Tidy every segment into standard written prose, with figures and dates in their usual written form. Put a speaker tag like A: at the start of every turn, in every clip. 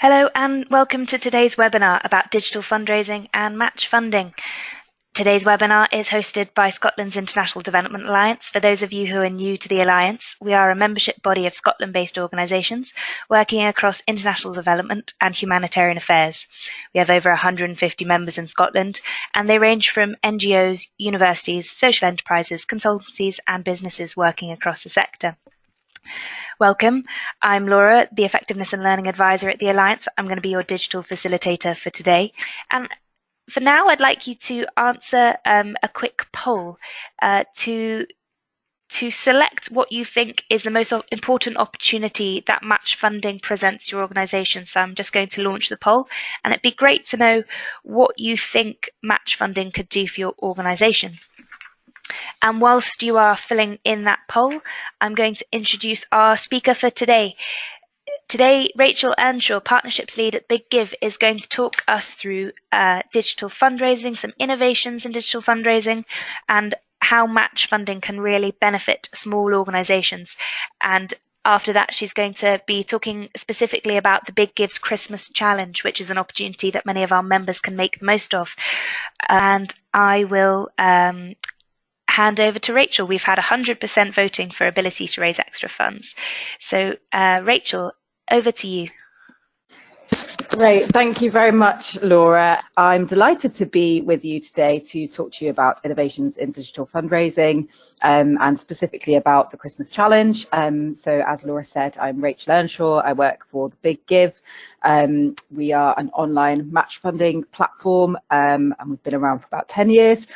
A: Hello and welcome to today's webinar about digital fundraising and match funding. Today's webinar is hosted by Scotland's International Development Alliance. For those of you who are new to the Alliance, we are a membership body of Scotland-based organisations working across international development and humanitarian affairs. We have over 150 members in Scotland, and they range from NGOs, universities, social enterprises, consultancies and businesses working across the sector. Welcome. I'm Laura, the Effectiveness and Learning Advisor at the Alliance. I'm going to be your digital facilitator for today. And for now, I'd like you to answer a quick poll to select what you think is the most important opportunity that match funding presents to your organisation. So I'm just going to launch the poll, and it'd be great to know what you think match funding could do for your organisation. And whilst you are filling in that poll, I'm going to introduce our speaker for today. Today, Rachel Earnshaw, Partnerships Lead at Big Give, is going to talk us through digital fundraising, some innovations in digital fundraising, and how match funding can really benefit small organisations. And after that, she's going to be talking specifically about the Big Give's Christmas Challenge, which is an opportunity that many of our members can make the most of. And I will hand over to Rachel. We've had 100% voting for ability to raise extra funds. So Rachel, over to you.
B: Great, thank you very much, Laura. I'm delighted to be with you today to talk to you about innovations in digital fundraising and specifically about the Christmas Challenge. So as Laura said, I'm Rachel Earnshaw. I work for the Big Give. We are an online match funding platform and we've been around for about 10 years.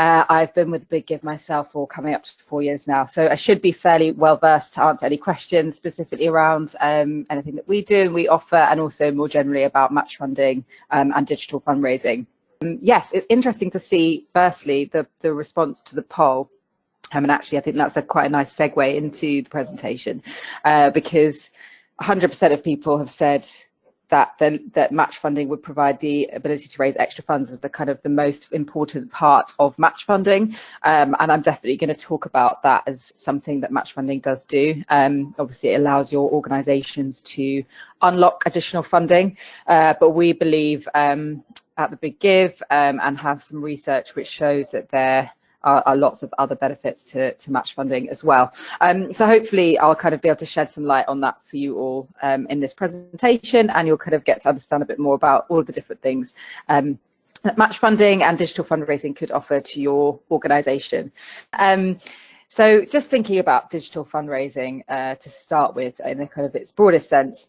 B: I've been with Big Give myself for coming up to 4 years now, so I should be fairly well versed to answer any questions specifically around anything that we do and we offer, and also more generally about match funding and digital fundraising. Yes, it's interesting to see firstly the response to the poll. And actually I think that's quite a nice segue into the presentation because 100% of people have said that match funding would provide the ability to raise extra funds as the most important part of match funding, and I'm definitely going to talk about that as something that match funding does do. Obviously, it allows your organisations to unlock additional funding, but we believe at the Big Give and have some research which shows that there are lots of other benefits to match funding as well. So hopefully I'll be able to shed some light on that for you all in this presentation, and you'll get to understand a bit more about all of the different things that match funding and digital fundraising could offer to your organisation. So just thinking about digital fundraising to start with in its broadest sense,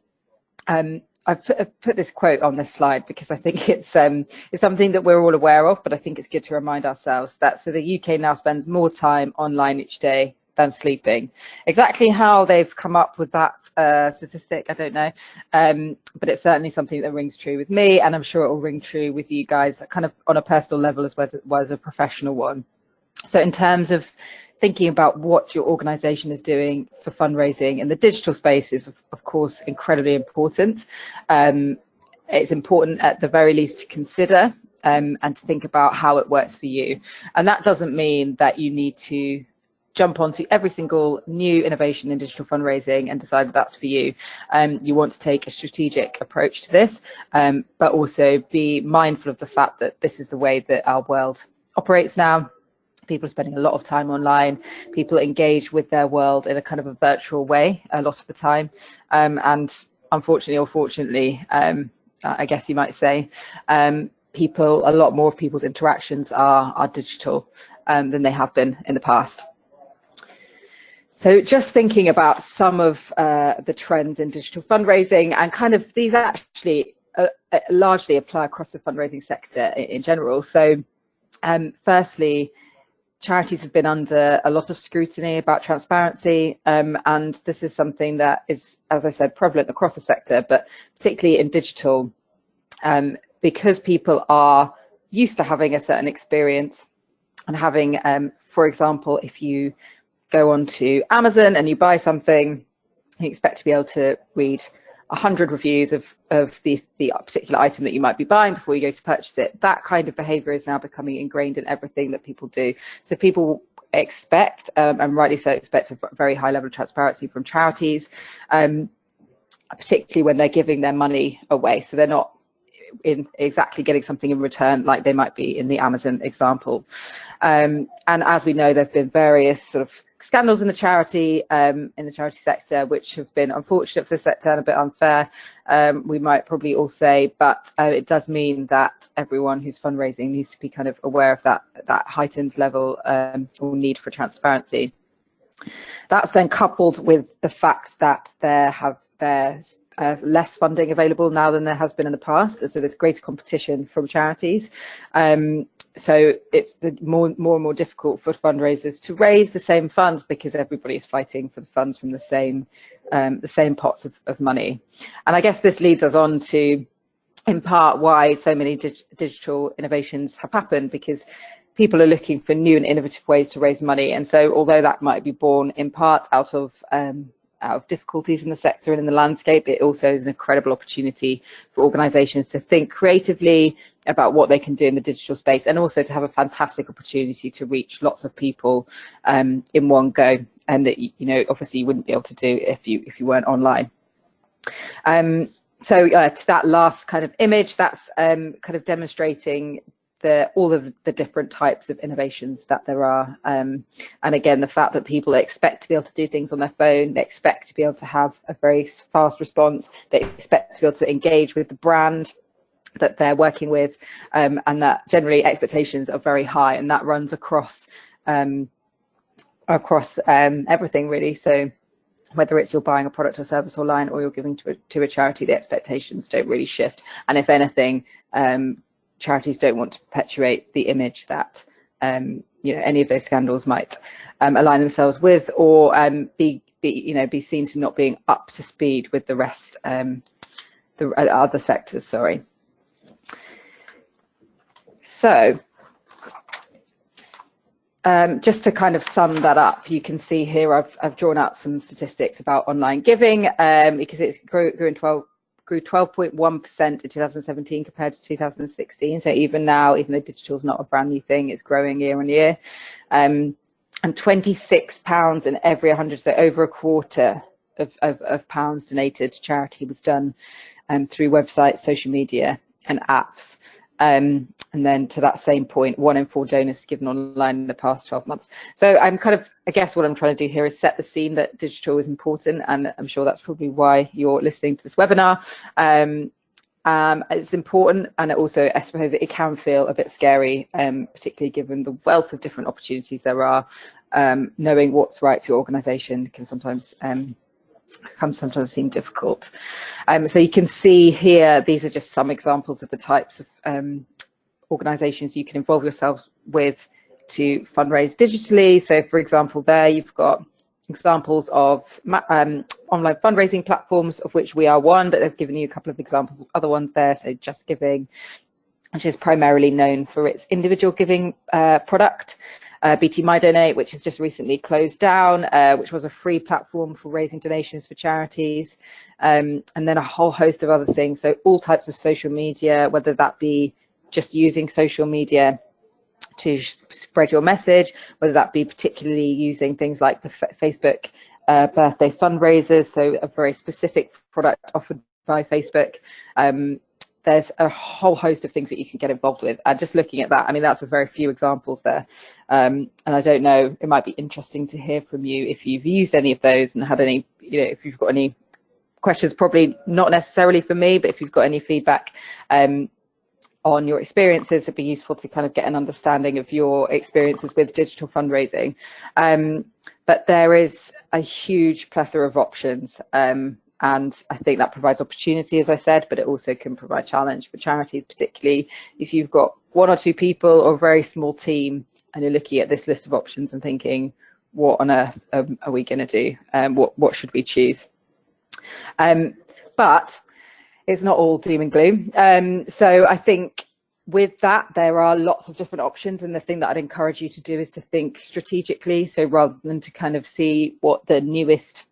B: I've put this quote on this slide because I think it's something that we're all aware of, but I think it's good to remind ourselves that the UK now spends more time online each day than sleeping. Exactly how they've come up with that statistic, I don't know, but it's certainly something that rings true with me, and I'm sure it will ring true with you guys on a personal level as well as a professional one. So in terms of thinking about what your organization is doing for fundraising in the digital space is, of course, incredibly important. It's important at the very least to consider and to think about how it works for you. And that doesn't mean that you need to jump onto every single new innovation in digital fundraising and decide that that's for you. You want to take a strategic approach to this, but also be mindful of the fact that this is the way that our world operates now. People are spending a lot of time online. People engage with their world in a virtual way a lot of the time. And unfortunately or fortunately, I guess you might say, a lot more of people's interactions are digital than they have been in the past. So just thinking about some of the trends in digital fundraising, and these actually largely apply across the fundraising sector in general. So firstly, charities have been under a lot of scrutiny about transparency, and this is something that is, as I said, prevalent across the sector, but particularly in digital, because people are used to having a certain experience and having, for example, if you go onto Amazon and you buy something, you expect to be able to read 100 reviews of the particular item that you might be buying before you go to purchase it. That kind of behavior is now becoming ingrained in everything that people do. So people expect, and rightly so, expect a very high level of transparency from charities. particularly when they're giving their money away. So they're not in exactly getting something in return like they might be in the Amazon example. And as we know, there have been various sort of scandals in the charity sector, which have been unfortunate for the sector and a bit unfair, we might probably all say, but it does mean that everyone who's fundraising needs to be kind of aware of that heightened level or need for transparency. That's then coupled with the fact that there's less funding available now than there has been in the past, so there's greater competition from charities. So it's more and more difficult for fundraisers to raise the same funds because everybody's fighting for the funds from the same pots of money. And I guess this leads us on to, in part, why so many digital innovations have happened, because people are looking for new and innovative ways to raise money. And so although that might be born in part out of difficulties in the sector and in the landscape, it also is an incredible opportunity for organisations to think creatively about what they can do in the digital space, and also to have a fantastic opportunity to reach lots of people in one go, and that obviously you wouldn't be able to do if you weren't online. So to that last kind of image, that's kind of demonstrating all of the different types of innovations that there are, and again, the fact that people expect to be able to do things on their phone, they expect to be able to have a very fast response, they expect to be able to engage with the brand that they're working with, and that generally expectations are very high, and that runs across everything really. So whether it's you're buying a product or service online, or you're giving to a charity, the expectations don't really shift, and if anything, charities don't want to perpetuate the image that any of those scandals might align themselves with, or be seen to not being up to speed with the rest, the other sectors. Sorry. So just to kind of sum that up, you can see here I've drawn out some statistics about online giving, because it's grew 12.1% in 2017 compared to 2016. So even now, even though digital is not a brand new thing, it's growing year on year. And £26 in every 100, so over a quarter of pounds donated to charity was done through websites, social media and apps. And then to that same point, 1 in 4 donors given online in the past 12 months. So I guess what I'm trying to do here is set the scene that digital is important, and I'm sure that's probably why you're listening to this webinar. It's important, and also I suppose it can feel a bit scary, particularly given the wealth of different opportunities there are. Knowing what's right for your organisation can sometimes seem difficult. So you can see here, these are just some examples of the types of organisations you can involve yourselves with to fundraise digitally. So for example, there you've got examples of online fundraising platforms, of which we are one, but they've given you a couple of examples of other ones there. So Just Giving, which is primarily known for its individual giving product. BT My Donate, which has just recently closed down, which was a free platform for raising donations for charities, and then a whole host of other things. So all types of social media, whether that be just using social media to spread your message, whether that be particularly using things like the Facebook birthday fundraisers, so a very specific product offered by Facebook. There's a whole host of things that you can get involved with. And just looking at that, I mean, that's a very few examples there. And I don't know, it might be interesting to hear from you if you've used any of those and had any, if you've got any questions, probably not necessarily for me, but if you've got any feedback on your experiences, it'd be useful to kind of get an understanding of your experiences with digital fundraising. But there is a huge plethora of options. And I think that provides opportunity, as I said, but it also can provide challenge for charities, particularly if you've got 1 or 2 people or a very small team and you're looking at this list of options and thinking, what on earth are we going to do? What should we choose? But it's not all doom and gloom. So I think with that, there are lots of different options. And the thing that I'd encourage you to do is to think strategically. So rather than to kind of see what the newest,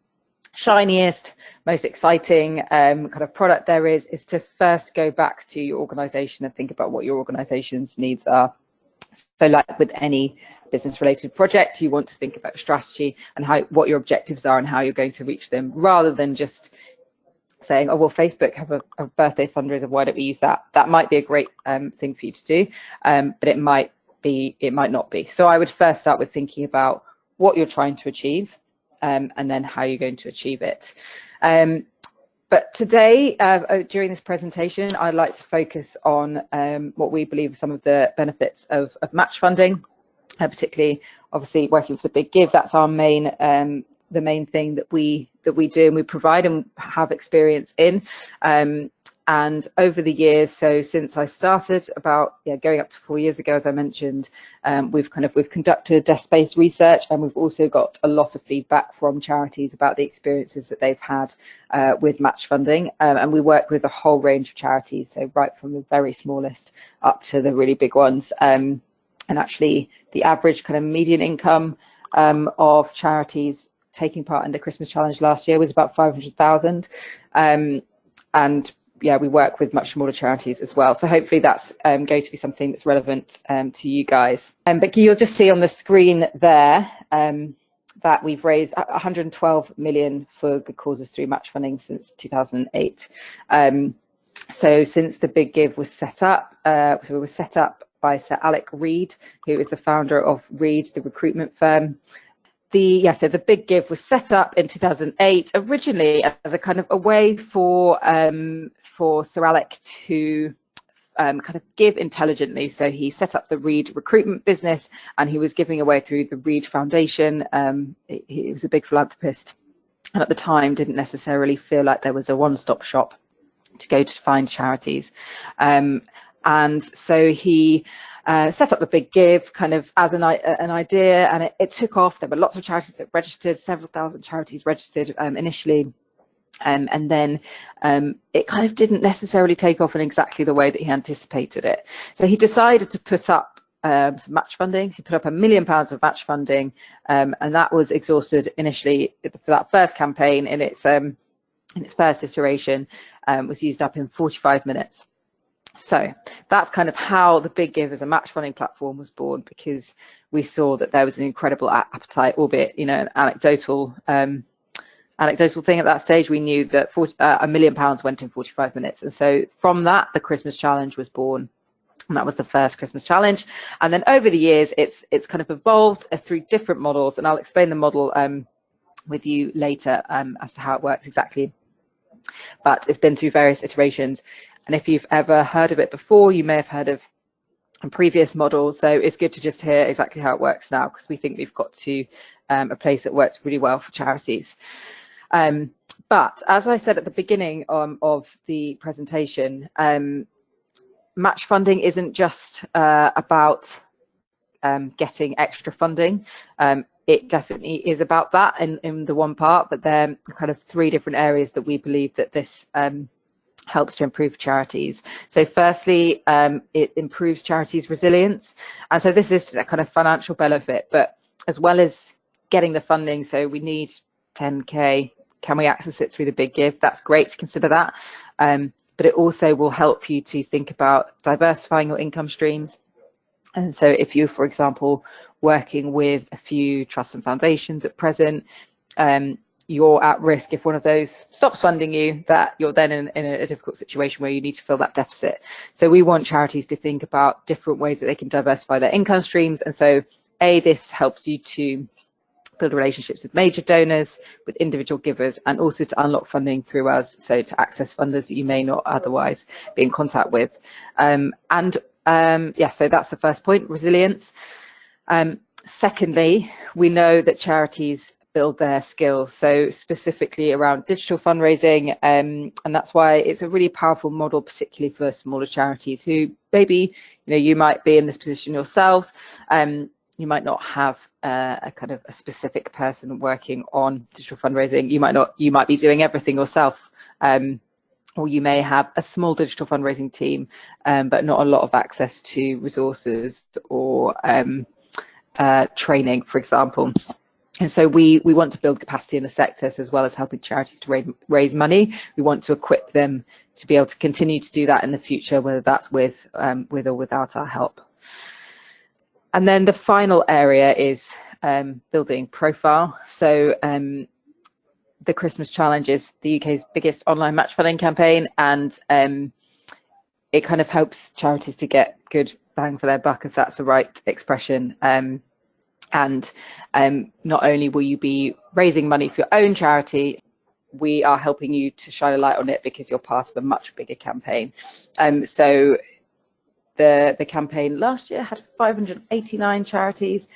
B: shiniest, most exciting kind of product there is to first go back to your organization and think about what your organization's needs are. So like with any business related project, you want to think about strategy and what your objectives are and how you're going to reach them, rather than just saying, oh, well, Facebook have a birthday fundraiser, why don't we use that? That might be a great thing for you to do, but it might not be. So I would first start with thinking about what you're trying to achieve, and then how you're going to achieve it. But today, during this presentation, I'd like to focus on what we believe are some of the benefits of match funding, particularly, obviously, working with the Big Give. That's our main, the main thing that we do and we provide and have experience in. And over the years, so since I started about going up to 4 years ago, as I mentioned, we've conducted desk-based research, and we've also got a lot of feedback from charities about the experiences that they've had with match funding. And we work with a whole range of charities, so right from the very smallest up to the really big ones. And actually, the average kind of median income of charities taking part in the Christmas Challenge last year was about 500,000. And yeah, we work with much smaller charities as well. So hopefully that's going to be something that's relevant to you guys. But you'll just see on the screen there that we've raised 112 million for good causes through match funding since 2008. So since the Big Give was set up, so it was set up by Sir Alec Reed, who is the founder of Reed, the recruitment firm. So the Big Give was set up in 2008, originally as a kind of a way for Sir Alec to kind of give intelligently. So he set up the Reed recruitment business, and he was giving away through the Reed Foundation. He was a big philanthropist, and at the time didn't necessarily feel like there was a one-stop shop to go to find charities. And so he set up the Big Give kind of as an idea, and it took off. There were lots of charities that registered, several thousand charities registered initially. And then it kind of didn't necessarily take off in exactly the way that he anticipated it. So he decided to put up some match funding. He put up £1 million of match funding, and that was exhausted initially for that first campaign. In its first iteration, was used up in 45 minutes. So that's kind of how the Big Give as a match funding platform was born, because we saw that there was an incredible appetite, albeit an anecdotal thing at that stage. We knew that £1 million went in 45 minutes, and so from that the Christmas Challenge was born, and that was the first Christmas Challenge. And then over the years it's kind of evolved through different models, and I'll explain the model with you later as to how it works exactly. But it's been through various iterations. And if you've ever heard of it before, you may have heard of previous models. So it's good to just hear exactly how it works now, because we think we've got to a place that works really well for charities. But as I said at the beginning of the presentation, match funding isn't just about getting extra funding. It definitely is about that in the one part, but there are kind of three different areas that we believe that this helps to improve charities. So firstly, it improves charities' resilience. And so this is a kind of financial benefit, but as well as getting the funding, so we need 10K, can we access it through the Big Give? That's great to consider that. But it also will help you to think about diversifying your income streams. And so if you're, for example, working with a few trusts and foundations at present, you're at risk if one of those stops funding you, that you're then in a difficult situation where you need to fill that deficit. So we want charities to think about different ways that they can diversify their income streams. And so this helps you to build relationships with major donors, with individual givers, and also to unlock funding through us, so to access funders that you may not otherwise be in contact with. So that's the first point, resilience. Secondly, we know that charities build their skills, so specifically around digital fundraising, and that's why it's a really powerful model, particularly for smaller charities who maybe you might be in this position yourselves. You might not have a kind of a specific person working on digital fundraising. You might be doing everything yourself, or you may have a small digital fundraising team, but not a lot of access to resources or training, for example. And so we want to build capacity in the sector, so as well as helping charities to raise money, we want to equip them to be able to continue to do that in the future, whether that's with or without our help. And then the final area is building profile. So the Christmas Challenge is the UK's biggest online match funding campaign, and it kind of helps charities to get good bang for their buck, if that's the right expression. And not only will you be raising money for your own charity, we are helping you to shine a light on it because you're part of a much bigger campaign. So the campaign last year had 589 charities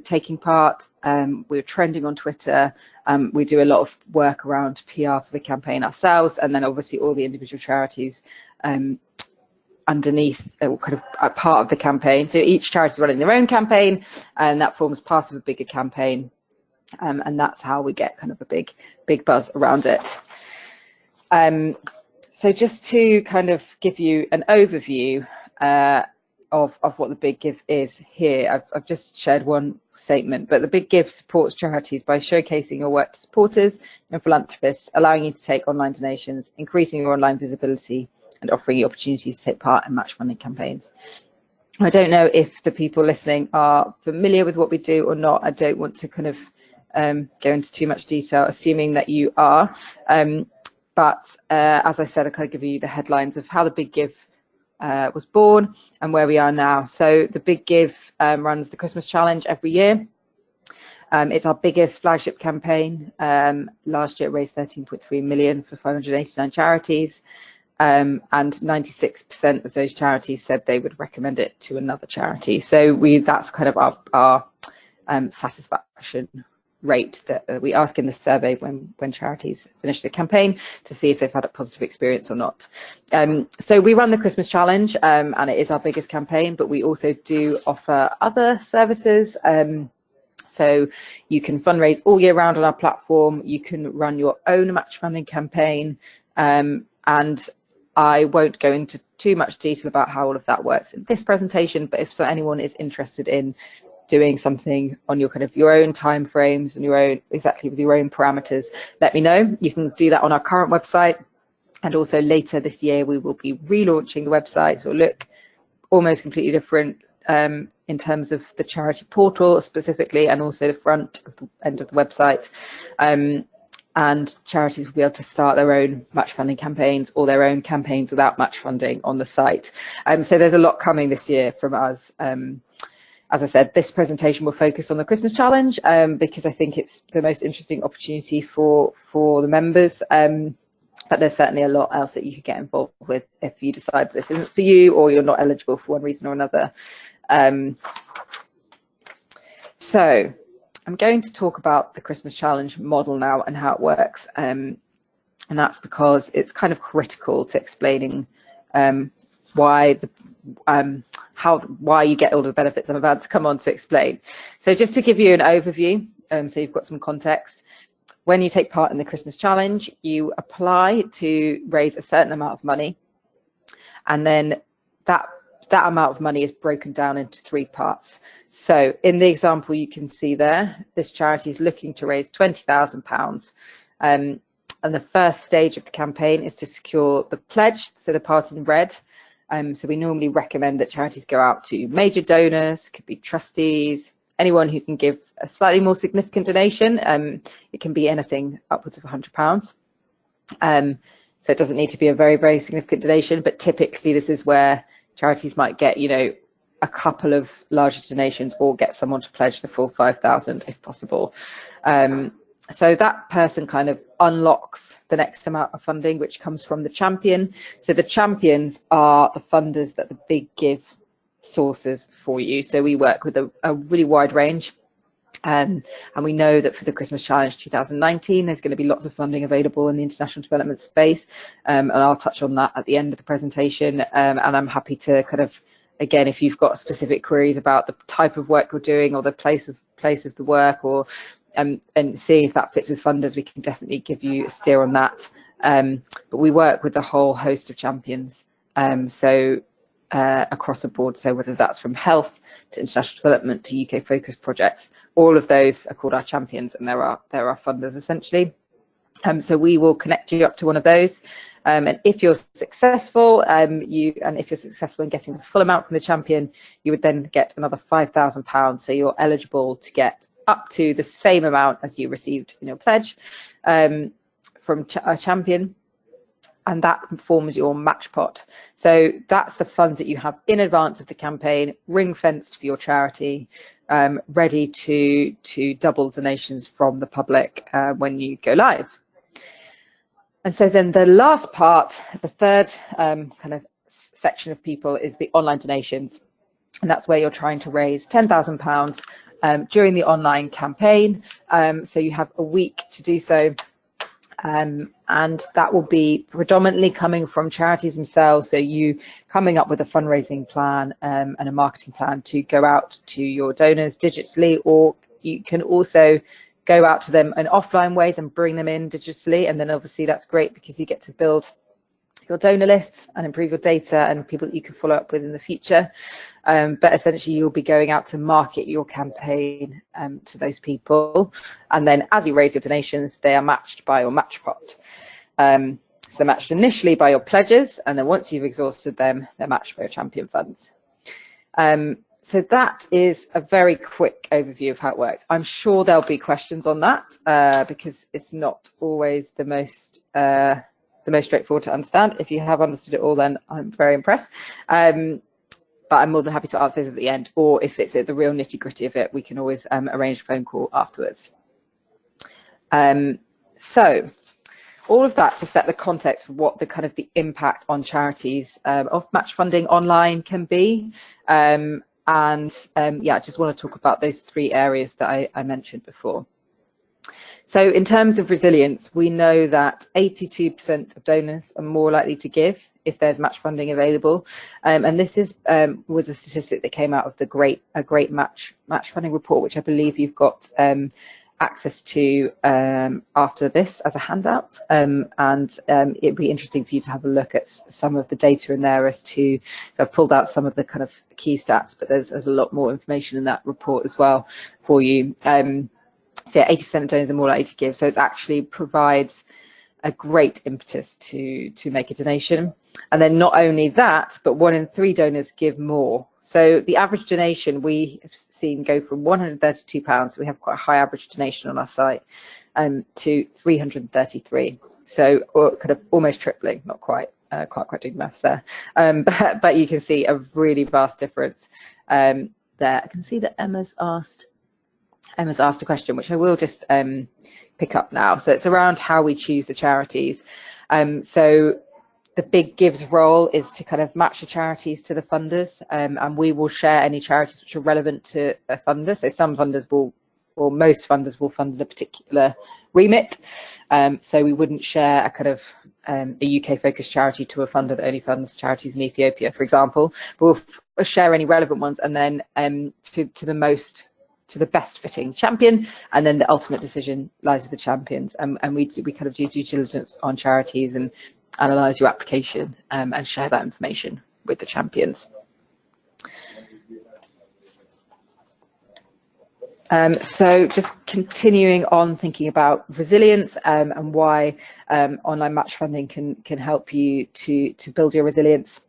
B: taking part. We were trending on Twitter. We do a lot of work around PR for the campaign ourselves, and then obviously all the individual charities underneath kind of a part of the campaign. So each charity is running their own campaign, and that forms part of a bigger campaign, and that's how we get kind of a big buzz around it. So just to kind of give you an overview of what the Big Give is here, I've just shared one statement, but the Big Give supports charities by showcasing your work to supporters and philanthropists, allowing you to take online donations, increasing your online visibility, and offering you opportunities to take part in match funding campaigns. I don't know if the people listening are familiar with what we do or not. I don't want to kind of go into too much detail, assuming that you are. But as I said, I kind of give you the headlines of how the Big Give was born and where we are now. So the Big Give runs the Christmas Challenge every year. It's our biggest flagship campaign. Last year it raised 13.3 million for 589 charities. And 96% of those charities said they would recommend it to another charity. So that's kind of our satisfaction rate that we ask in the survey when charities finish the campaign to see if they've had a positive experience or not. So we run the Christmas Challenge, and it is our biggest campaign, but we also do offer other services. So you can fundraise all year round on our platform. You can run your own match funding campaign, and I won't go into too much detail about how all of that works in this presentation, but if anyone is interested in doing something on your kind of your own time frames and your own exactly with your own parameters, let me know. You can do that on our current website, and also later this year we will be relaunching the website, so it'll look almost completely different in terms of the charity portal specifically, and also the front of the end of the website. And charities will be able to start their own match funding campaigns or their own campaigns without match funding on the site. So there's a lot coming this year from us. As I said, this presentation will focus on the Christmas Challenge because I think it's the most interesting opportunity for the members. But there's certainly a lot else that you could get involved with if you decide this isn't for you or you're not eligible for one reason or another. So I'm going to talk about the Christmas Challenge model now and how it works, and that's because it's kind of critical to explaining why you get all of the benefits I'm about to come on to explain. So just to give you an overview, so you've got some context. When you take part in the Christmas Challenge, you apply to raise a certain amount of money, and then that amount of money is broken down into 3 parts. So in the example you can see there, this charity is looking to raise £20,000. And the first stage of the campaign is to secure the pledge, so the part in red. So we normally recommend that charities go out to major donors, could be trustees, anyone who can give a slightly more significant donation. It can be anything upwards of £100. So it doesn't need to be a very, very significant donation, but typically this is where charities might get, a couple of larger donations or get someone to pledge the full 5,000 if possible. So that person kind of unlocks the next amount of funding, which comes from the champion. So the champions are the funders that the Big Give sources for you. So we work with a really wide range. And we know that for the Christmas Challenge 2019, there's going to be lots of funding available in the international development space. And I'll touch on that at the end of the presentation. And I'm happy to kind of, again, if you've got specific queries about the type of work you're doing or the place of the work, or and seeing if that fits with funders, we can definitely give you a steer on that. But we work with a whole host of champions. Across the board, so whether that's from health to international development to UK focused projects, all of those are called our champions, and there are funders essentially. So we will connect you up to one of those, and if you're successful, if you're successful in getting the full amount from the champion, you would then get another £5,000. So you're eligible to get up to the same amount as you received in your pledge from a champion, and that forms your match pot. So that's the funds that you have in advance of the campaign, ring fenced for your charity, ready to double donations from the public when you go live. And so then the last part, the third kind of section of people, is the online donations. And that's where you're trying to raise £10,000 during the online campaign. So you have a week to do so. And that will be predominantly coming from charities themselves. So you coming up with a fundraising plan and a marketing plan to go out to your donors digitally, or you can also go out to them in offline ways and bring them in digitally. And then obviously that's great because you get to build your donor lists and improve your data and people that you can follow up with in the future. But essentially you'll be going out to market your campaign to those people, and then as you raise your donations, they are matched by your match pot. So they're matched initially by your pledges, and then once you've exhausted them, they're matched by your champion funds. So that is a very quick overview of how it works. I'm sure there'll be questions on that because it's not always the most straightforward to understand. If you have understood it all, then I'm very impressed. But I'm more than happy to answer those at the end, or if it's at the real nitty gritty of it, we can always arrange a phone call afterwards. So all of that to set the context for what the kind of the impact on charities of match funding online can be. Yeah, I just want to talk about those three areas that I mentioned before. So in terms of resilience, we know that 82% of donors are more likely to give if there's match funding available. And this is was a statistic that came out of the Great Match Funding report, which I believe you've got access to after this as a handout. It'd be interesting for you to have a look at some of the data in there as to, so I've pulled out some of the kind of key stats, but there's a lot more information in that report as well for you. So yeah, 80% of donors are more likely to give. So it actually provides a great impetus to make a donation. And then not only that, but 1 in 3 donors give more. So the average donation we have seen go from £132, so we have quite a high average donation on our site, to 333. So kind of almost tripling, not quite, can't quite do the maths there. But you can see a really vast difference there. I can see that Emma's asked a question, which I will just pick up now. So it's around how we choose the charities. So the big gives role is to kind of match the charities to the funders, and we will share any charities which are relevant to a funder. So some funders will, or most funders will fund in a particular remit. So we wouldn't share a kind of a UK focused charity to a funder that only funds charities in Ethiopia, for example. But we'll share any relevant ones, and then to the best fitting champion, and then the ultimate decision lies with the champions. And we kind of do due diligence on charities and analyse your application and share that information with the champions. So just continuing on thinking about resilience and why online match funding can help you to build your resilience.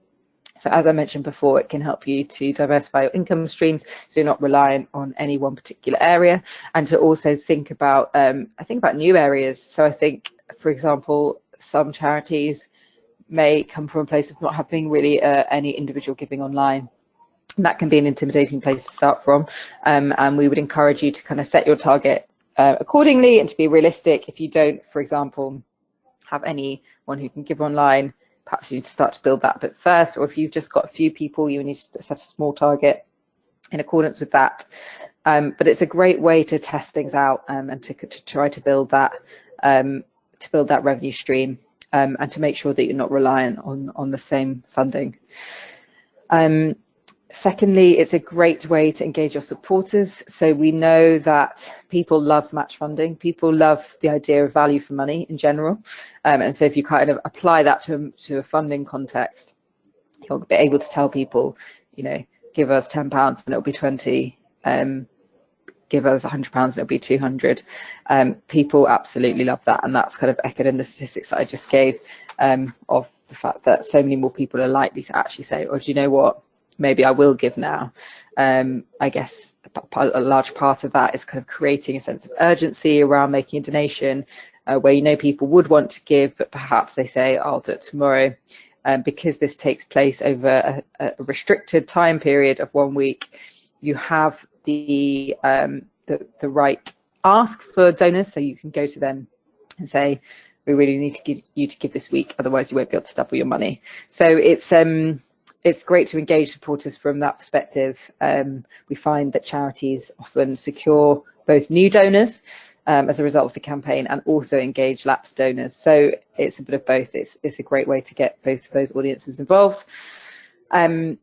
B: So as I mentioned before, it can help you to diversify your income streams, so you're not reliant on any one particular area, and to also think about new areas. So I think, for example, some charities may come from a place of not having really any individual giving online. And that can be an intimidating place to start from, and we would encourage you to kind of set your target accordingly and to be realistic. If you don't, for example, have anyone who can give online, perhaps you need to start to build that a bit first, or if you've just got a few people, you need to set a small target in accordance with that. But it's a great way to test things out and to try to build that revenue stream, and to make sure that you're not reliant on the same funding. Secondly, it's a great way to engage your supporters. So we know that people love match funding. People love the idea of value for money in general. And so if you kind of apply that to a funding context, you'll be able to tell people, give us £10 and it'll be 20. Give us £100 and it'll be 200. People absolutely love that. And that's kind of echoed in the statistics that I just gave of the fact that so many more people are likely to actually say, oh, do you know what? Maybe I will give now. I guess a large part of that is kind of creating a sense of urgency around making a donation, where people would want to give, but perhaps they say, I'll do it tomorrow. Because this takes place over a restricted time period of 1 week, you have the right ask for donors, so you can go to them and say, we really need you to give this week, otherwise you won't be able to double your money. So it's great to engage supporters from that perspective. We find that charities often secure both new donors as a result of the campaign, and also engage lapsed donors. So it's a bit of both. It's a great way to get both of those audiences involved. And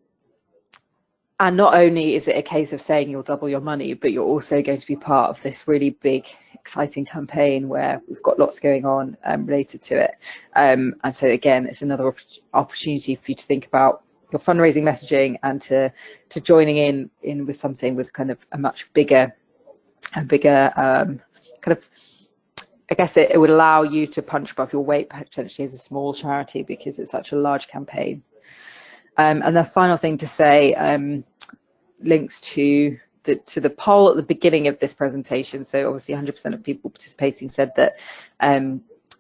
B: not only is it a case of saying you'll double your money, but you're also going to be part of this really big, exciting campaign where we've got lots going on related to it. And so again, it's another opportunity for you to think about your fundraising messaging and to joining in with something with kind of a much bigger kind of, I guess it would allow you to punch above your weight potentially as a small charity, because it's such a large campaign. And the final thing to say links to the poll at the beginning of this presentation. So obviously 100% of people participating said that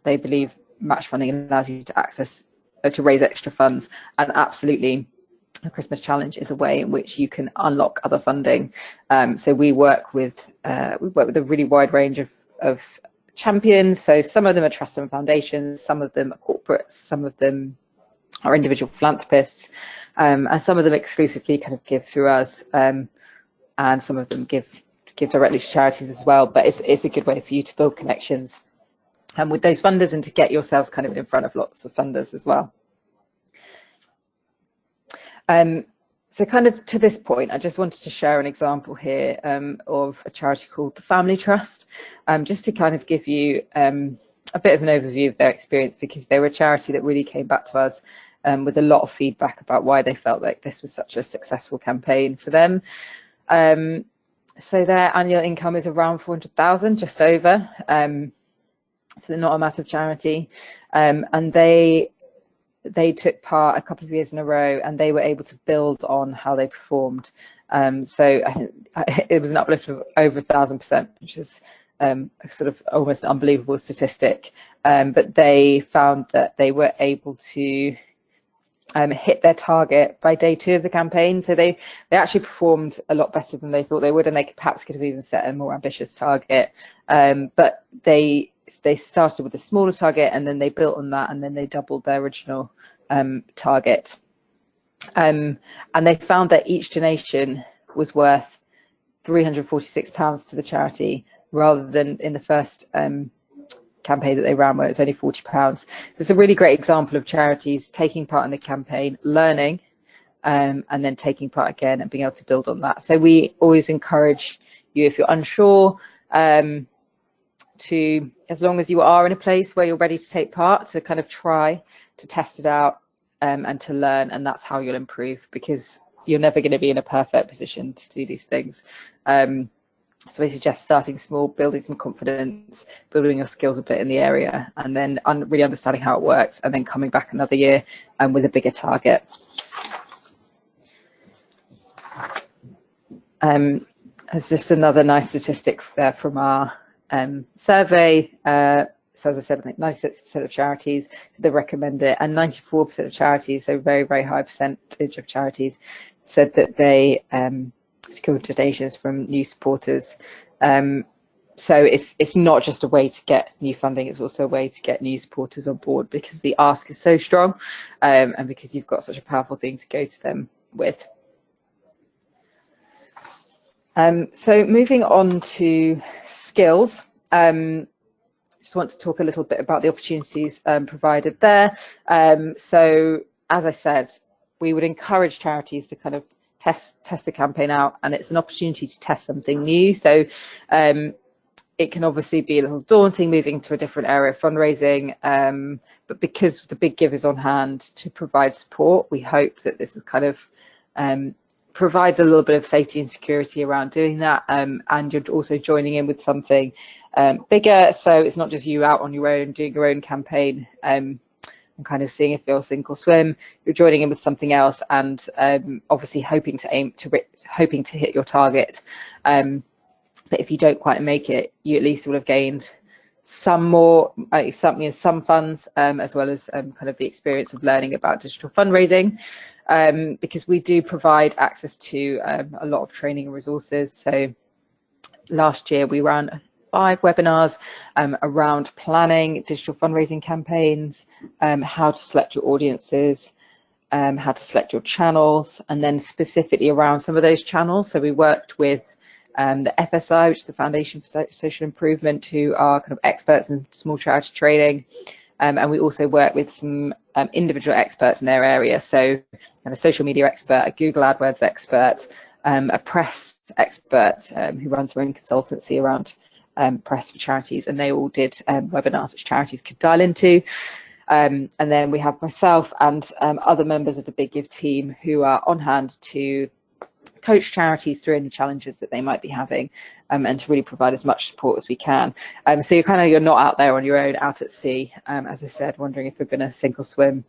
B: they believe match funding allows you to raise extra funds, and absolutely a Christmas challenge is a way in which you can unlock other funding. So we work with a really wide range of champions. So some of them are trusts and foundations, some of them are corporates, some of them are individual philanthropists, and some of them exclusively kind of give through us, and some of them give directly to charities as well. But it's a good way for you to build connections with those funders, and to get yourselves kind of in front of lots of funders as well. So kind of to this point, I just wanted to share an example here of a charity called the Family Trust, just to kind of give you a bit of an overview of their experience, because they were a charity that really came back to us with a lot of feedback about why they felt like this was such a successful campaign for them. So their annual income is around 400,000, just over. So they're not a massive charity, and they took part a couple of years in a row, and they were able to build on how they performed. So I think it was an uplift of over 1,000%, which is a sort of almost an unbelievable statistic. But they found that they were able to hit their target by day 2 of the campaign. So they actually performed a lot better than they thought they would, and they perhaps could have even set a more ambitious target. But they started with a smaller target, and then they built on that, and then they doubled their original target. And they found that each donation was worth £346 to the charity, rather than in the first campaign that they ran, where it was only £40. So it's a really great example of charities taking part in the campaign, learning, and then taking part again and being able to build on that. So we always encourage you, if you're unsure, to, as long as you are in a place where you're ready to take part, to kind of try to test it out and to learn, and that's how you'll improve, because you're never going to be in a perfect position to do these things. So I suggest starting small, building some confidence, building your skills a bit in the area, and then really understanding how it works, and then coming back another year with a bigger target. There's just another nice statistic there from our survey. So as I said, I think 96% of charities said they recommend it, and 94% of charities, so very, very high percentage of charities, said that they secured donations from new supporters. So it's not just a way to get new funding, it's also a way to get new supporters on board, because the ask is so strong, and because you've got such a powerful thing to go to them with. So moving on to skills, just want to talk a little bit about the opportunities provided there. So as I said, we would encourage charities to kind of test the campaign out, and it's an opportunity to test something new. So it can obviously be a little daunting moving to a different area of fundraising, but because the big give is on hand to provide support, we hope that this is kind of provides a little bit of safety and security around doing that, and you're also joining in with something bigger, so it's not just you out on your own doing your own campaign. I and kind of seeing if you'll sink or swim. You're joining in with something else, and obviously hoping to hit your target. But if you don't quite make it, you at least will have gained some funds, as well as kind of the experience of learning about digital fundraising, because we do provide access to a lot of training and resources. So last year we ran 5 webinars around planning digital fundraising campaigns, how to select your audiences, how to select your channels, and then specifically around some of those channels. So we worked with the FSI, which is the Foundation for Social Improvement, who are kind of experts in small charity training, and we also work with some individual experts in their area. So a social media expert, a Google AdWords expert, a press expert who runs their own consultancy around press for charities, and they all did webinars which charities could dial into. And then we have myself and other members of the Big Give team who are on hand to coach charities through any challenges that they might be having, and to really provide as much support as we can. So you're not out there on your own, out at sea, as I said, wondering if you're going to sink or swim.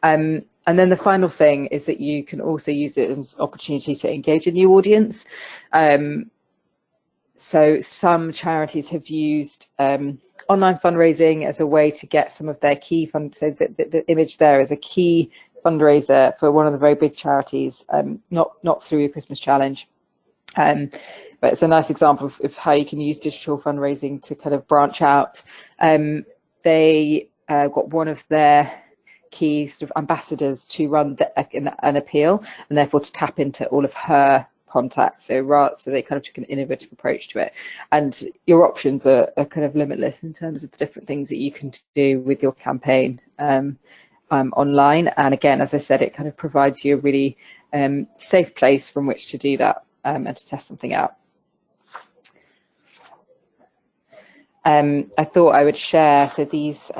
B: And then the final thing is that you can also use it as an opportunity to engage a new audience. So some charities have used online fundraising as a way to get some of their key funds. So the image there is a key fundraiser for one of the very big charities, not through a Christmas challenge, but it's a nice example of how you can use digital fundraising to kind of branch out. They got one of their key sort of ambassadors to run an appeal, and therefore to tap into all of her contacts. So they kind of took an innovative approach to it, and your options are kind of limitless in terms of the different things that you can do with your campaign online. And again, as I said, it kind of provides you a really safe place from which to do that and to test something out. I thought I would share, so these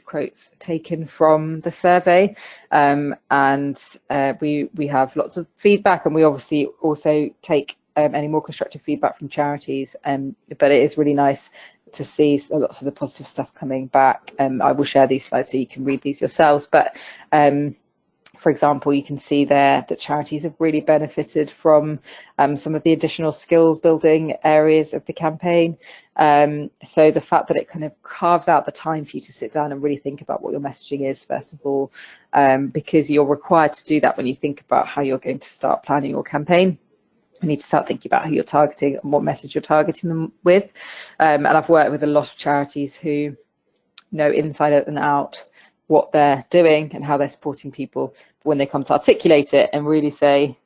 B: quotes are taken from the survey, and we have lots of feedback, and we obviously also take any more constructive feedback from charities, but it is really nice to see lots of the positive stuff coming back. I will share these slides so you can read these yourselves, but for example, you can see there that charities have really benefited from some of the additional skills building areas of the campaign. So the fact that it kind of carves out the time for you to sit down and really think about what your messaging is, first of all, because you're required to do that when you think about how you're going to start planning your campaign. You need to start thinking about who you're targeting and what message you're targeting them with. And I've worked with a lot of charities who know inside and out what they're doing and how they're supporting people. But when they come to articulate it and really say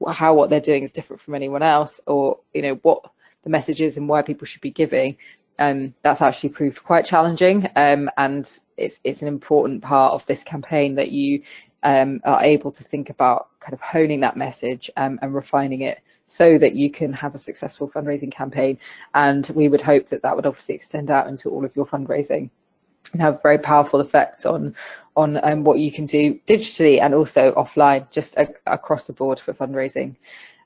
B: how what they're doing is different from anyone else, or what the message is and why people should be giving, that's actually proved quite challenging. And it's an important part of this campaign that you are able to think about kind of honing that message and refining it so that you can have a successful fundraising campaign. And we would hope that that would obviously extend out into all of your fundraising and have very powerful effects on what you can do digitally and also offline, just across the board for fundraising.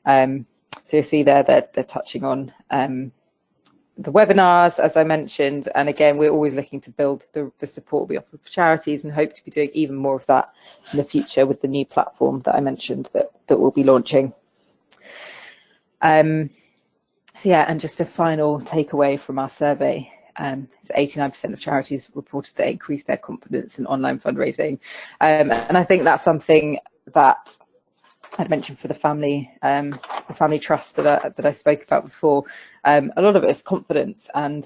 B: So you see there that they're touching on the webinars, as I mentioned, and again, we're always looking to build the support we offer for charities, and hope to be doing even more of that in the future with the new platform that I mentioned that we'll be launching. So yeah, and just a final takeaway from our survey. 89% of charities reported they increased their confidence in online fundraising, and I think that's something that I'd mentioned for the family trust that I spoke about before. A lot of it is confidence, and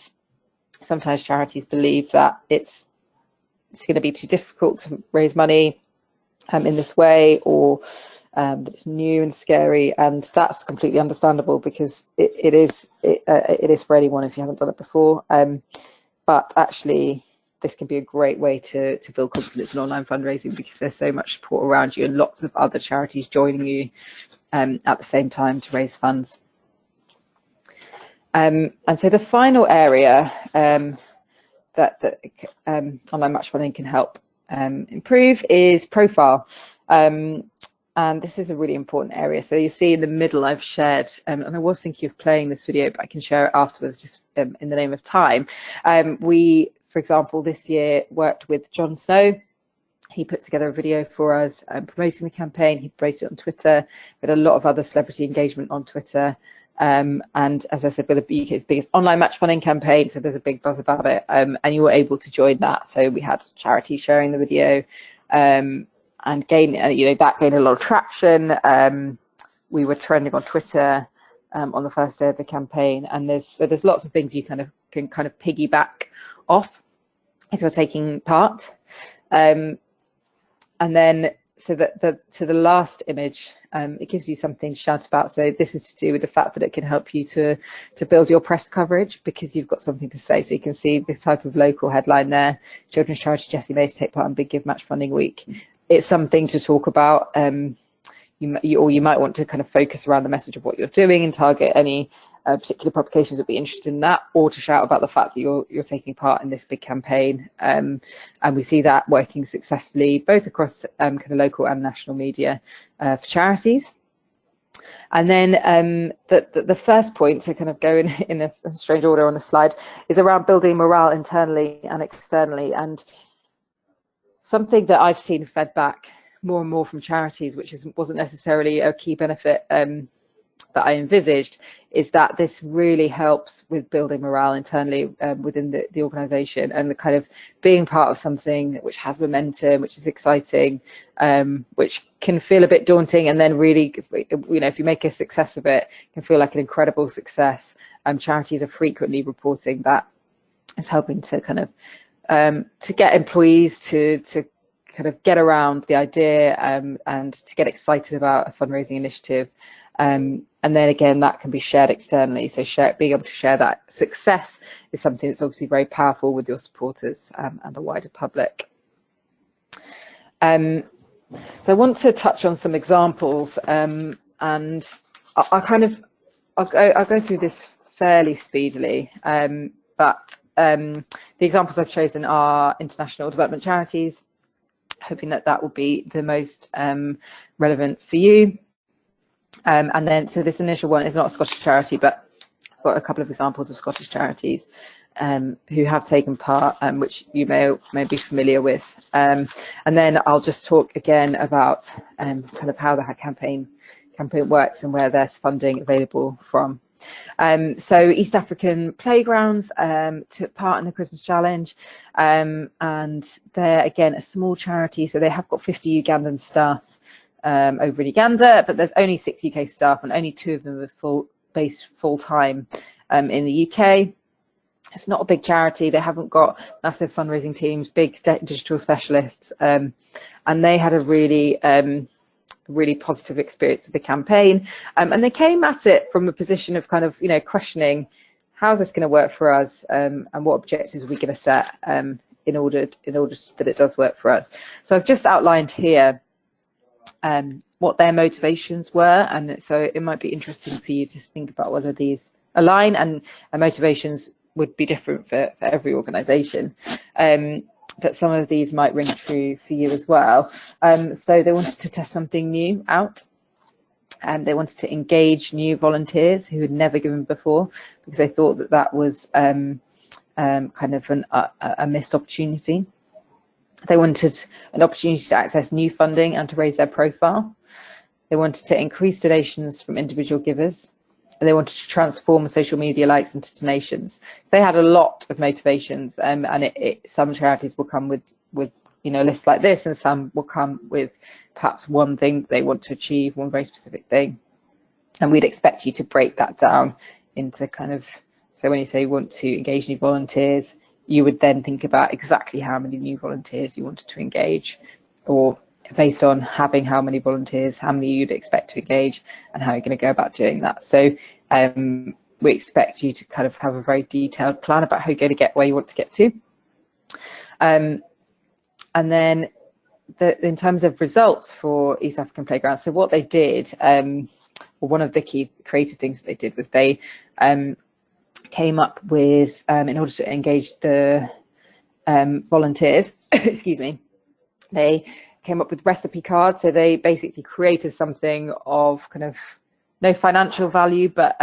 B: sometimes charities believe that it's going to be too difficult to raise money in this way, or that it's new and scary, and that's completely understandable because it is for anyone if you haven't done it before. But actually, this can be a great way to build confidence in online fundraising, because there's so much support around you and lots of other charities joining you at the same time to raise funds. And so the final area that online match funding can help improve is profile. And this is a really important area. So you see in the middle I've shared, and I was thinking of playing this video, but I can share it afterwards just in the name of time. We for example, this year worked with Jon Snow. He put together a video for us promoting the campaign. He promoted it on Twitter. We had a lot of other celebrity engagement on Twitter. And as I said, we're the UK's biggest online match funding campaign, so there's a big buzz about it. And you were able to join that. So we had charities sharing the video, and that gained a lot of traction. We were trending on Twitter on the first day of the campaign, and there's lots of things you can piggyback off if you're taking part. And then, so to the last image, it gives you something to shout about. So this is to do with the fact that it can help you to build your press coverage, because you've got something to say. So you can see the type of local headline there: Children's Charity Jessie May to take part in Big Give Match Funding Week. It's something to talk about. You might want to kind of focus around the message of what you're doing and target any particular publications that would be interested in that, or to shout about the fact that you're taking part in this big campaign. And we see that working successfully both across kind of local and national media for charities. And then the first point, to kind of go in a strange order on the slide, is around building morale internally and externally. And something that I've seen fed back more and more from charities, which wasn't necessarily a key benefit that I envisaged, is that this really helps with building morale internally within the organisation, and the kind of being part of something which has momentum, which is exciting, which can feel a bit daunting, and then really, if you make a success of it, it can feel like an incredible success. Charities are frequently reporting that it's helping to kind of to get employees to kind of get around the idea and to get excited about a fundraising initiative. And then again, that can be shared externally. So being able to share that success is something that's obviously very powerful with your supporters and the wider public. So I want to touch on some examples, and I'll go through this fairly speedily, but the examples I've chosen are international development charities, hoping that will be the most relevant for you. And then, so this initial one is not a Scottish charity, but I've got a couple of examples of Scottish charities who have taken part, which you may be familiar with. And then I'll just talk again about kind of how the campaign works and where there's funding available from. So East African Playgrounds took part in the Christmas Challenge, and they're again a small charity, so they have got 50 Ugandan staff over in Uganda, but there's only 6 UK staff, and only 2 of them are based full-time in the UK. It's not a big charity. They haven't got massive fundraising teams, big digital specialists, and they had a really positive experience with the campaign, and they came at it from a position of kind of questioning, how's this going to work for us, and what objectives are we going to set in order that it does work for us. So I've just outlined here what their motivations were, and so it might be interesting for you to think about whether these align, and motivations would be different for every organisation. But some of these might ring true for you as well. So they wanted to test something new out, and they wanted to engage new volunteers who had never given before, because they thought that was kind of a missed opportunity. They wanted an opportunity to access new funding and to raise their profile. They wanted to increase donations from individual givers, and they wanted to transform social media likes into donations. So they had a lot of motivations, and some charities will come with lists like this, and some will come with perhaps one thing they want to achieve, one very specific thing. And we'd expect you to break that down into kind of, so when you say you want to engage new volunteers, you would then think about exactly how many new volunteers you wanted to engage, or based on having how many volunteers, how many you'd expect to engage, and how you're going to go about doing that. So we expect you to kind of have a very detailed plan about how you're going to get where you want to get to. And then in terms of results for East African Playground, so what they did, well, one of the key creative things that they did was they came up with, in order to engage the volunteers, excuse me, they came up with recipe cards. So they basically created something of kind of no financial value, but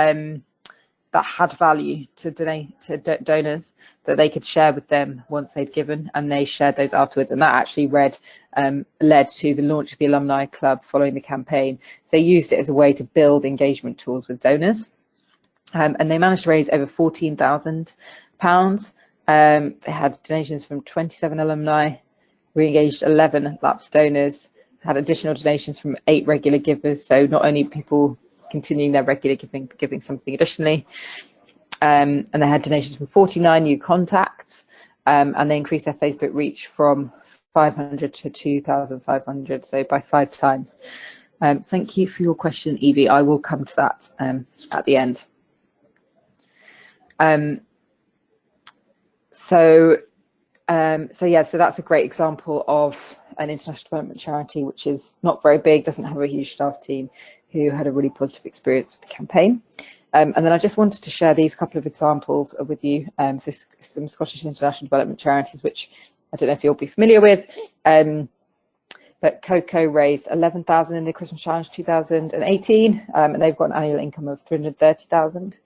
B: that had value to donors that they could share with them once they'd given, and they shared those afterwards, and that actually led to the launch of the alumni club following the campaign. So they used it as a way to build engagement tools with donors, and they managed to raise over £14,000. They had donations from 27 alumni, re-engaged 11 lapsed donors, had additional donations from 8 regular givers, so not only people continuing their regular giving something additionally, and they had donations from 49 new contacts, and they increased their Facebook reach from 500 to 2,500, so by 5 times. Thank you for your question, Evie. I will come to that at the end. So that's a great example of an international development charity which is not very big, doesn't have a huge staff team, who had a really positive experience with the campaign. And then I just wanted to share these couple of examples with you. So some Scottish international development charities, which I don't know if you'll be familiar with, but Coco raised 11,000 in the Christmas Challenge 2018, and they've got an annual income of 330,000.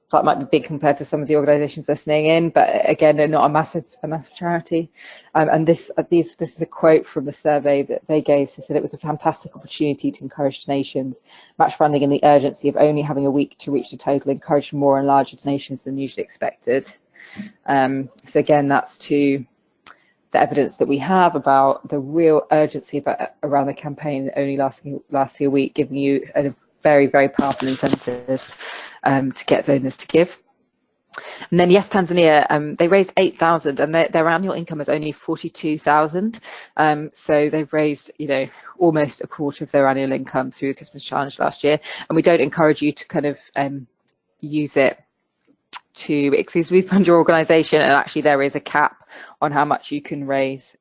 B: So that might be big compared to some of the organisations listening in, but again, they're not a massive charity. And this is a quote from the survey that they gave. They said it was a fantastic opportunity to encourage donations. Match funding and the urgency of only having a week to reach the total encouraged more and larger donations than usually expected. So again, that's to the evidence that we have about the real urgency around the campaign only lasting a week, giving you a very, very powerful incentive to get donors to give. And then Yes Tanzania, they raised 8,000, and their annual income is only 42,000. So they've raised, almost a quarter of their annual income through the Christmas Challenge last year. And we don't encourage you to kind of use it to exclusively fund your organisation, and actually there is a cap on how much you can raise.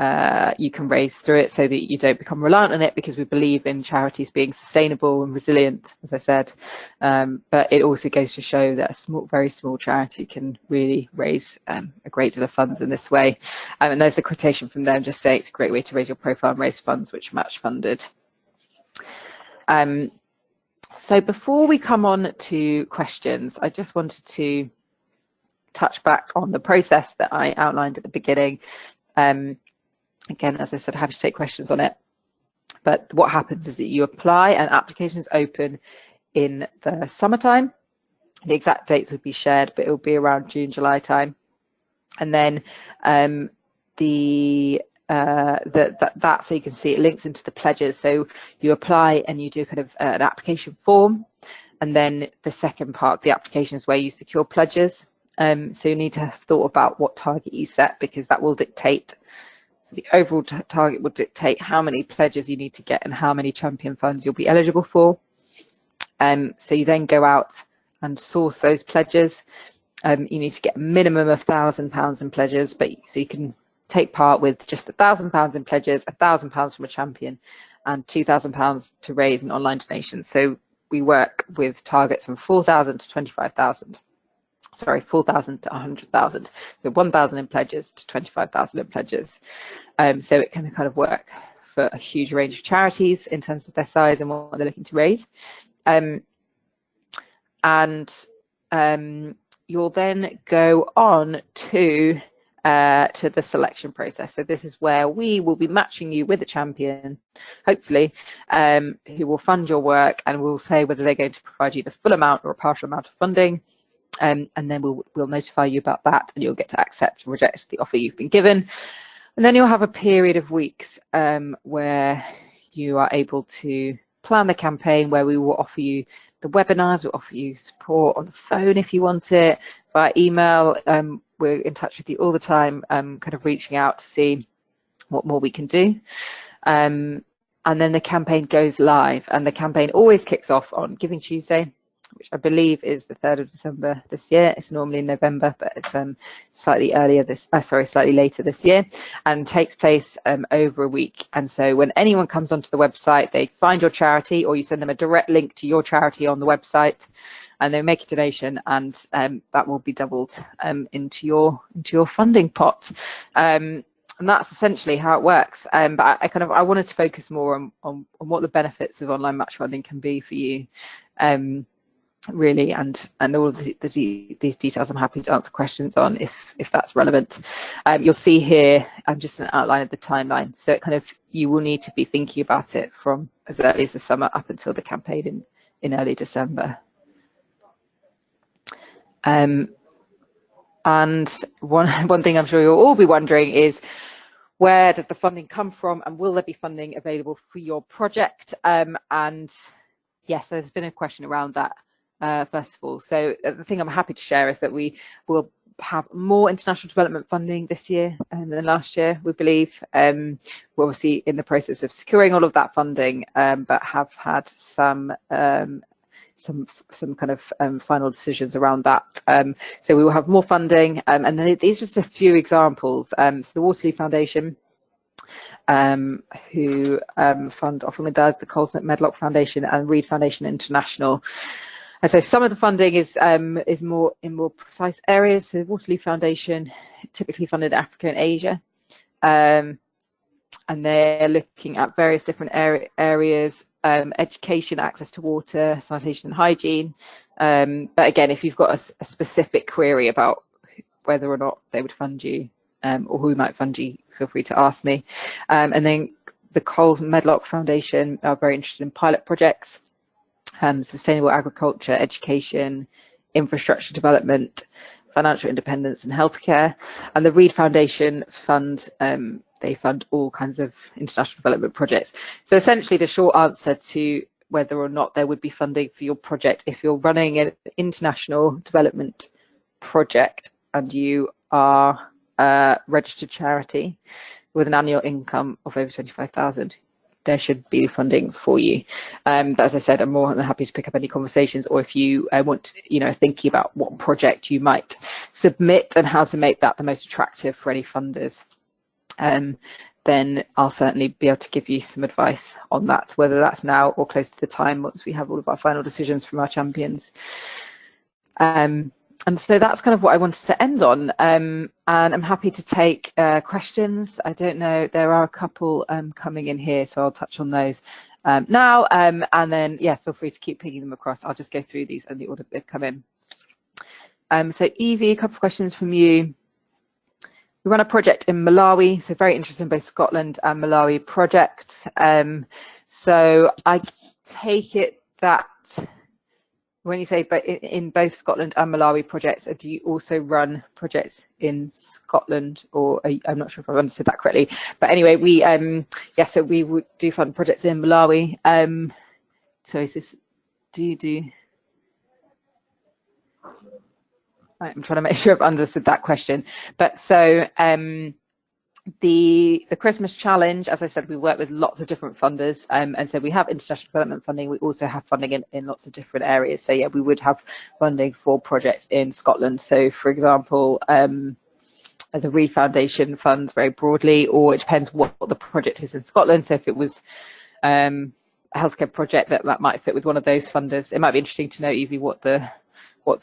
B: Through it, so that you don't become reliant on it, because we believe in charities being sustainable and resilient, as I said, but it also goes to show that a very small charity can really raise a great deal of funds in this way. And there's a quotation from them just saying it's a great way to raise your profile and raise funds which match funded. So before we come on to questions, I just wanted to touch back on the process that I outlined at the beginning. Again, as I said, happy to take questions on it. But what happens is that you apply, and applications open in the summertime. The exact dates would be shared, but it will be around June, July time. And then so you can see it links into the pledges. So you apply and you do kind of an application form. And then the second part of the application is where you secure pledges. So you need to have thought about what target you set, because that will dictate. So the overall target will dictate how many pledges you need to get and how many champion funds you'll be eligible for. So you then go out and source those pledges. You need to get a minimum of £1,000 in pledges, so you can take part with just £1,000 in pledges, £1,000 from a champion, and £2,000 to raise an online donation. So we work with targets from 4,000 to 25,000. Sorry, 4,000 to 100,000. So 1,000 in pledges to 25,000 in pledges. So it can kind of work for a huge range of charities in terms of their size and what they're looking to raise. You'll then go on to the selection process. So this is where we will be matching you with a champion, hopefully, who will fund your work, and we'll say whether they're going to provide you the full amount or a partial amount of funding. And then we'll notify you about that, and you'll get to accept or reject the offer you've been given. And then you'll have a period of weeks where you are able to plan the campaign, where we will offer you the webinars, we'll offer you support on the phone if you want it, via email. We're in touch with you all the time, kind of reaching out to see what more we can do. And then the campaign goes live, and the campaign always kicks off on Giving Tuesday, which I believe is the 3rd of December this year. It's normally in November, but it's slightly later this year, and takes place over a week. And so when anyone comes onto the website, they find your charity, or you send them a direct link to your charity on the website, and they make a donation, and that will be doubled into your funding pot. And that's essentially how it works. But I wanted to focus more on what the benefits of online match funding can be for you. really, and all of these details I'm happy to answer questions on if that's relevant. You'll see here just an outline of the timeline, so it kind of, you will need to be thinking about it from as early as the summer up until the campaign in early December. And one thing I'm sure you'll all be wondering is, where does the funding come from, and will there be funding available for your project? And yes, there's been a question around that. First of all, so the thing I'm happy to share is that we will have more international development funding this year than last year, we believe. We're obviously in the process of securing all of that funding, but have had some kind of final decisions around that. So we will have more funding, and then these are just a few examples. So the Waterloo Foundation, who fund often does the Coles Medlock Foundation and Reed Foundation International. And so some of the funding is more in more precise areas. So the Waterloo Foundation typically funded Africa and Asia, and they're looking at various different areas: education, access to water, sanitation and hygiene. But again, if you've got a specific query about whether or not they would fund you, or who might fund you, feel free to ask me. And then the Coles Medlock Foundation are very interested in pilot projects, sustainable agriculture, education, infrastructure development, financial independence and healthcare. And the Reed Foundation fund, they fund all kinds of international development projects. So essentially the short answer to whether or not there would be funding for your project, if you're running an international development project and you are a registered charity with an annual income of over 25,000, there should be funding for you. But as I said, I'm more than happy to pick up any conversations, or if you want, thinking about what project you might submit and how to make that the most attractive for any funders, then I'll certainly be able to give you some advice on that, whether that's now or close to the time once we have all of our final decisions from our champions. And so that's kind of what I wanted to end on, and I'm happy to take questions. I don't know, there are a couple coming in here, so I'll touch on those now, and then yeah, feel free to keep pinging them across. I'll just go through these in the order they've come in. So Evie, a couple of questions from you. We run a project in Malawi, so very interested in both Scotland and Malawi projects. So I take it that when you say but in both Scotland and Malawi projects, do you also run projects in Scotland, or I'm not sure if I've understood that correctly, but anyway, we so we would do fund projects in Malawi. So is this, do you do, I'm trying to make sure I've understood that question, but so the Christmas Challenge, as I said, we work with lots of different funders, and so we have international development funding. We also have funding in lots of different areas. So yeah, we would have funding for projects in Scotland. So for example, the Reed Foundation funds very broadly, or it depends what the project is in Scotland. So if it was a healthcare project, that might fit with one of those funders. It might be interesting to know, Evie, what the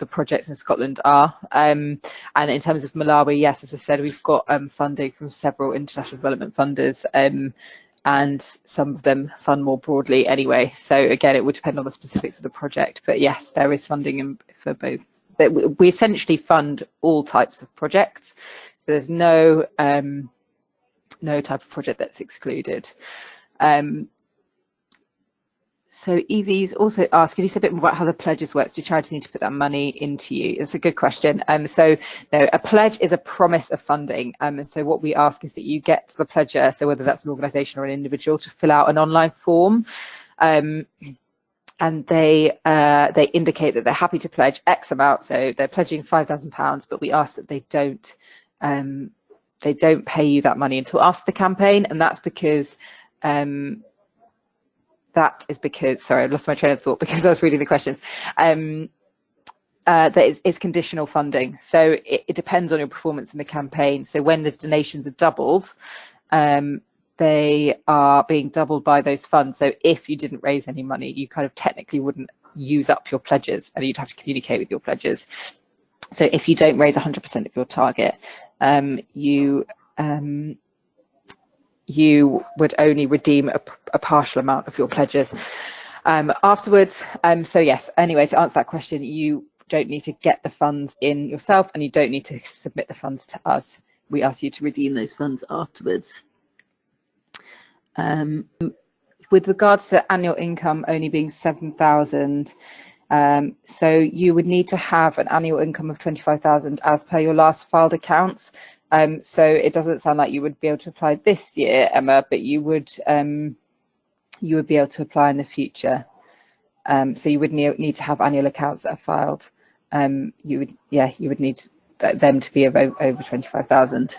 B: projects in Scotland are. And in terms of Malawi, yes, as I said, we've got funding from several international development funders, and some of them fund more broadly anyway. So again, it would depend on the specifics of the project, but yes, there is funding for both. We essentially fund all types of projects, so there's no type of project that's excluded. So Evie's also asked, could you say a bit more about how the pledges works? Do charities need to put that money into you? It's a good question. So no, a pledge is a promise of funding. And so what we ask is that you get the pledger, so whether that's an organisation or an individual, to fill out an online form. And they indicate that they're happy to pledge X amount. So they're pledging £5,000, but we ask that they don't pay you that money until after the campaign. And that's because sorry, I've lost my train of thought because I was reading the questions. That it's conditional funding. So it depends on your performance in the campaign. So when the donations are doubled, they are being doubled by those funds. So if you didn't raise any money, you kind of technically wouldn't use up your pledges, and you'd have to communicate with your pledges. So if you don't raise 100% of your target, you would only redeem a partial amount of your pledges. afterwards. So yes, anyway, to answer that question, you don't need to get the funds in yourself, and you don't need to submit the funds to us. We ask you to redeem those funds afterwards. With regards to annual income only being 7,000, so you would need to have an annual income of 25,000 as per your last filed accounts. So it doesn't sound like you would be able to apply this year, Emma, but you would be able to apply in the future. So you would need to have annual accounts that are filed. You would need them to be over 25,000.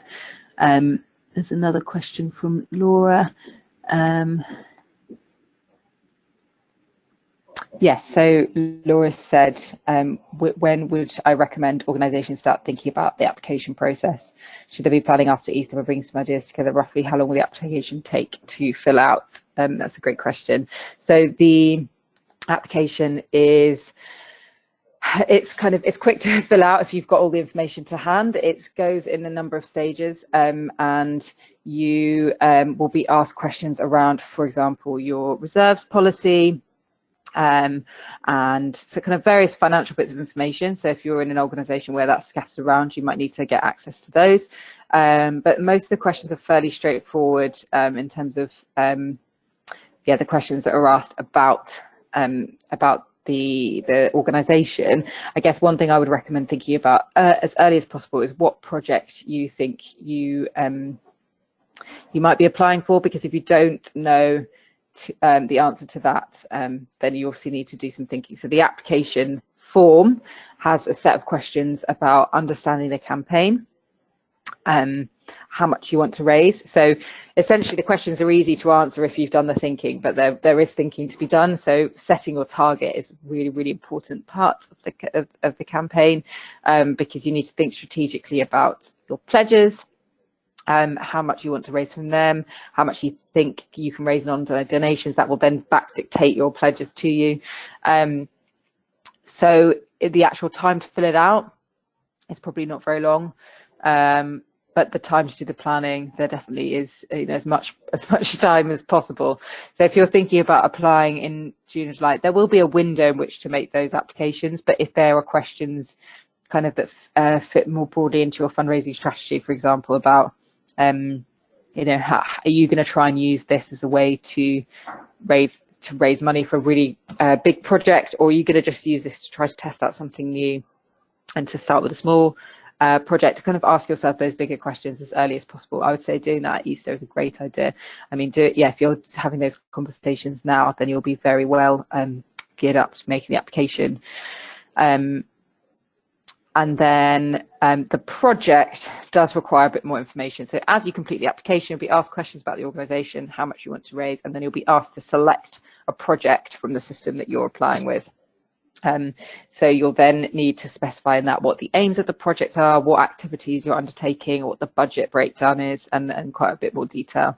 B: There's another question from Laura. Yes, so Laura said, when would I recommend organisations start thinking about the application process? Should they be planning after Easter by bringing some ideas together? Roughly how long will the application take to fill out? That's a great question. So the application is, it's quick to fill out if you've got all the information to hand. It goes in a number of stages, and you will be asked questions around, for example, your reserves policy, and so kind of various financial bits of information. So if you're in an organisation where that's scattered around, you might need to get access to those. But most of the questions are fairly straightforward in terms of the questions that are asked about the organisation. I guess one thing I would recommend thinking about as early as possible is what project you think you might be applying for, because if you don't know the answer to that, then you obviously need to do some thinking. So the application form has a set of questions about understanding the campaign, how much you want to raise. So essentially the questions are easy to answer if you've done the thinking, but there is thinking to be done. So setting your target is a really, really important part of the campaign, because you need to think strategically about your pledges, how much you want to raise from them, how much you think you can raise on donations. That will then back dictate your pledges to you. So the actual time to fill it out is probably not very long, but the time to do the planning, there definitely is, as much time as possible. So if you're thinking about applying in June or July, there will be a window in which to make those applications. But if there are questions kind of that fit more broadly into your fundraising strategy, for example, about how are you going to try and use this as a way to raise money for a really big project, or are you going to just use this to try to test out something new and to start with a small project? To kind of ask yourself those bigger questions as early as possible. I would say doing that at Easter is a great idea. I mean, if you're having those conversations now, then you'll be very well geared up to making the application. And then the project does require a bit more information. So as you complete the application, you'll be asked questions about the organisation, how much you want to raise, and then you'll be asked to select a project from the system that you're applying with. So you'll then need to specify in that what the aims of the project are, what activities you're undertaking, or what the budget breakdown is, and quite a bit more detail.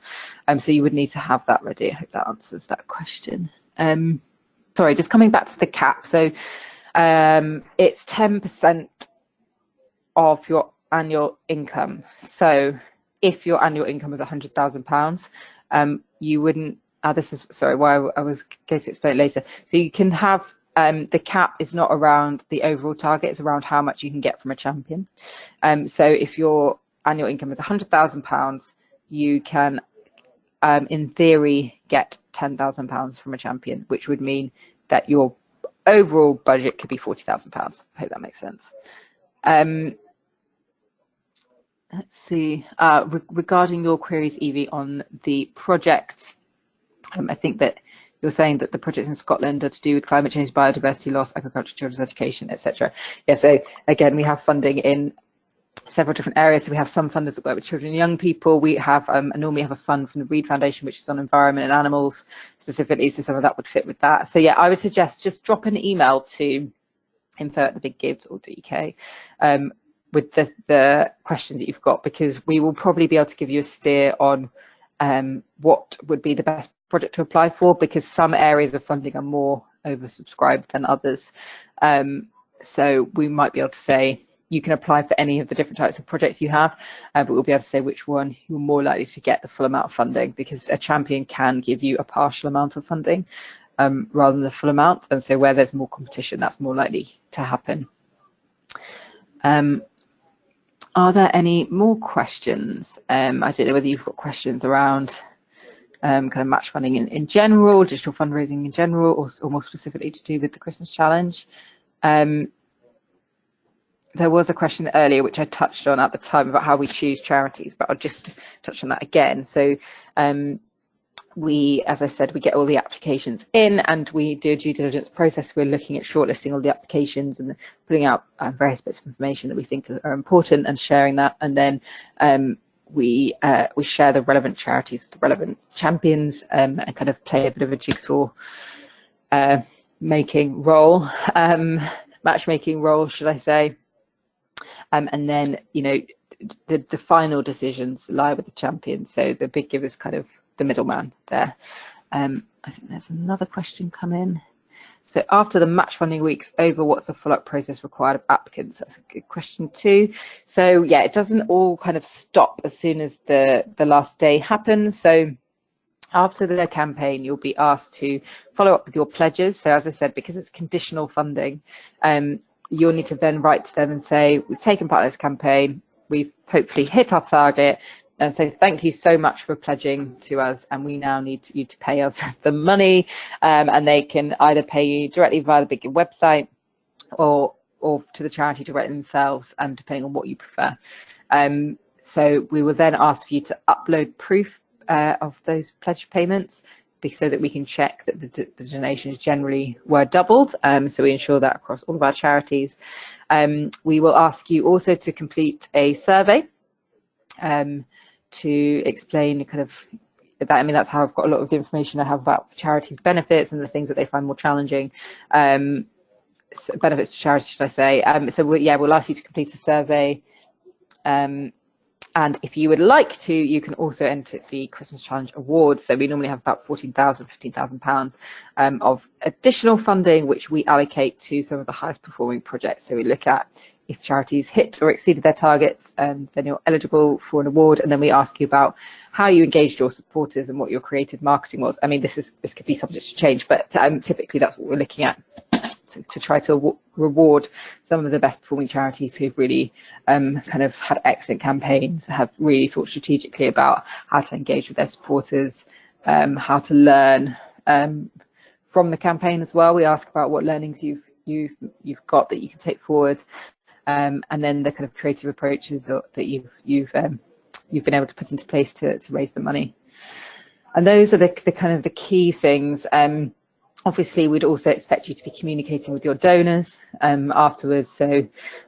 B: So you would need to have that ready. I hope that answers that question. Sorry, just coming back to the cap. So it's 10% of your annual income. So if your annual income is £100,000, you wouldn't, this is, sorry, why I was going to explain it later. So you can have, the cap is not around the overall target, it's around how much you can get from a champion. So if your annual income is £100,000, you can, in theory, get £10,000 from a champion, which would mean that your overall budget could be £40,000. I hope that makes sense. Let's see, regarding your queries, Evie, on the project, I think that you're saying that the projects in Scotland are to do with climate change, biodiversity loss, agriculture, children's education, etc. Yeah, so again, we have funding in several different areas. So we have some funders that work with children and young people. We have normally have a fund from the Reed Foundation, which is on environment and animals specifically, so some of that would fit with that. So yeah, I would suggest just drop an email to info@thebiggives.uk with the questions that you've got, because we will probably be able to give you a steer on what would be the best project to apply for, because some areas of funding are more oversubscribed than others. So we might be able to say you can apply for any of the different types of projects you have, but we'll be able to say which one you're more likely to get the full amount of funding, because a champion can give you a partial amount of funding. rather than the full amount. And so where there's more competition, that's more likely to happen. Are there any more questions? I don't know whether you've got questions around kind of match funding in general, digital fundraising in general, or more specifically to do with the Christmas challenge. There was a question earlier which I touched on at the time about how we choose charities, but I'll just touch on that again. So as I said, we get all the applications in and we do a due diligence process. We're looking at shortlisting all the applications and putting out various bits of information that we think are important and sharing that. And then we share the relevant charities with the relevant champions and kind of play a bit of a jigsaw matchmaking role, should I say. And then, you know, the final decisions lie with the champions. So the big give is kind of the middleman there. I think there's another question come in. So after the match funding week's over, what's the follow-up process required of applicants? That's a good question too. So yeah, it doesn't all kind of stop as soon as the last day happens. So after the campaign, you'll be asked to follow up with your pledges. So as I said, because it's conditional funding, you'll need to then write to them and say, we've taken part in this campaign, we've hopefully hit our target, and so thank you so much for pledging to us, and we now need you to pay us the money. And they can either pay you directly via the Big Give website or to the charity directly themselves, depending on what you prefer. So we will then ask for you to upload proof of those pledge payments, so that we can check that the donations generally were doubled. So we ensure that across all of our charities. We will ask you also to complete a survey to explain kind of that. I mean, that's how I've got a lot of the information I have about charities' benefits and the things that they find more challenging. Benefits to charity, should I say. So we'll ask you to complete a survey. And if you would like to, you can also enter the Christmas Challenge Awards. So we normally have about £15,000 of additional funding, which we allocate to some of the highest performing projects. So we look at if charities hit or exceeded their targets, then you're eligible for an award. And then we ask you about how you engaged your supporters and what your creative marketing was. I mean, this could be subject to change, but typically that's what we're looking at. To try to reward some of the best performing charities who've really kind of had excellent campaigns, have really thought strategically about how to engage with their supporters, how to learn from the campaign as well. We ask about what learnings you've got that you can take forward, and then the kind of creative approaches that you've been able to put into place to raise the money. And those are the kind of the key things. Obviously, we'd also expect you to be communicating with your donors afterwards, so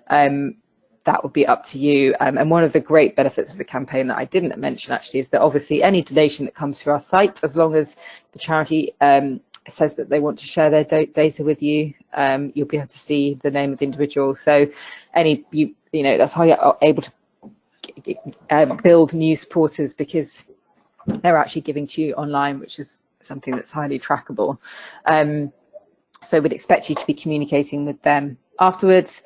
B: that would be up to you. And one of the great benefits of the campaign that I didn't mention actually is that obviously any donation that comes through our site, as long as the charity says that they want to share their data with you, you'll be able to see the name of the individual. So you know that's how you're able to build new supporters, because they're actually giving to you online, which is something that's highly trackable. So we'd expect you to be communicating with them afterwards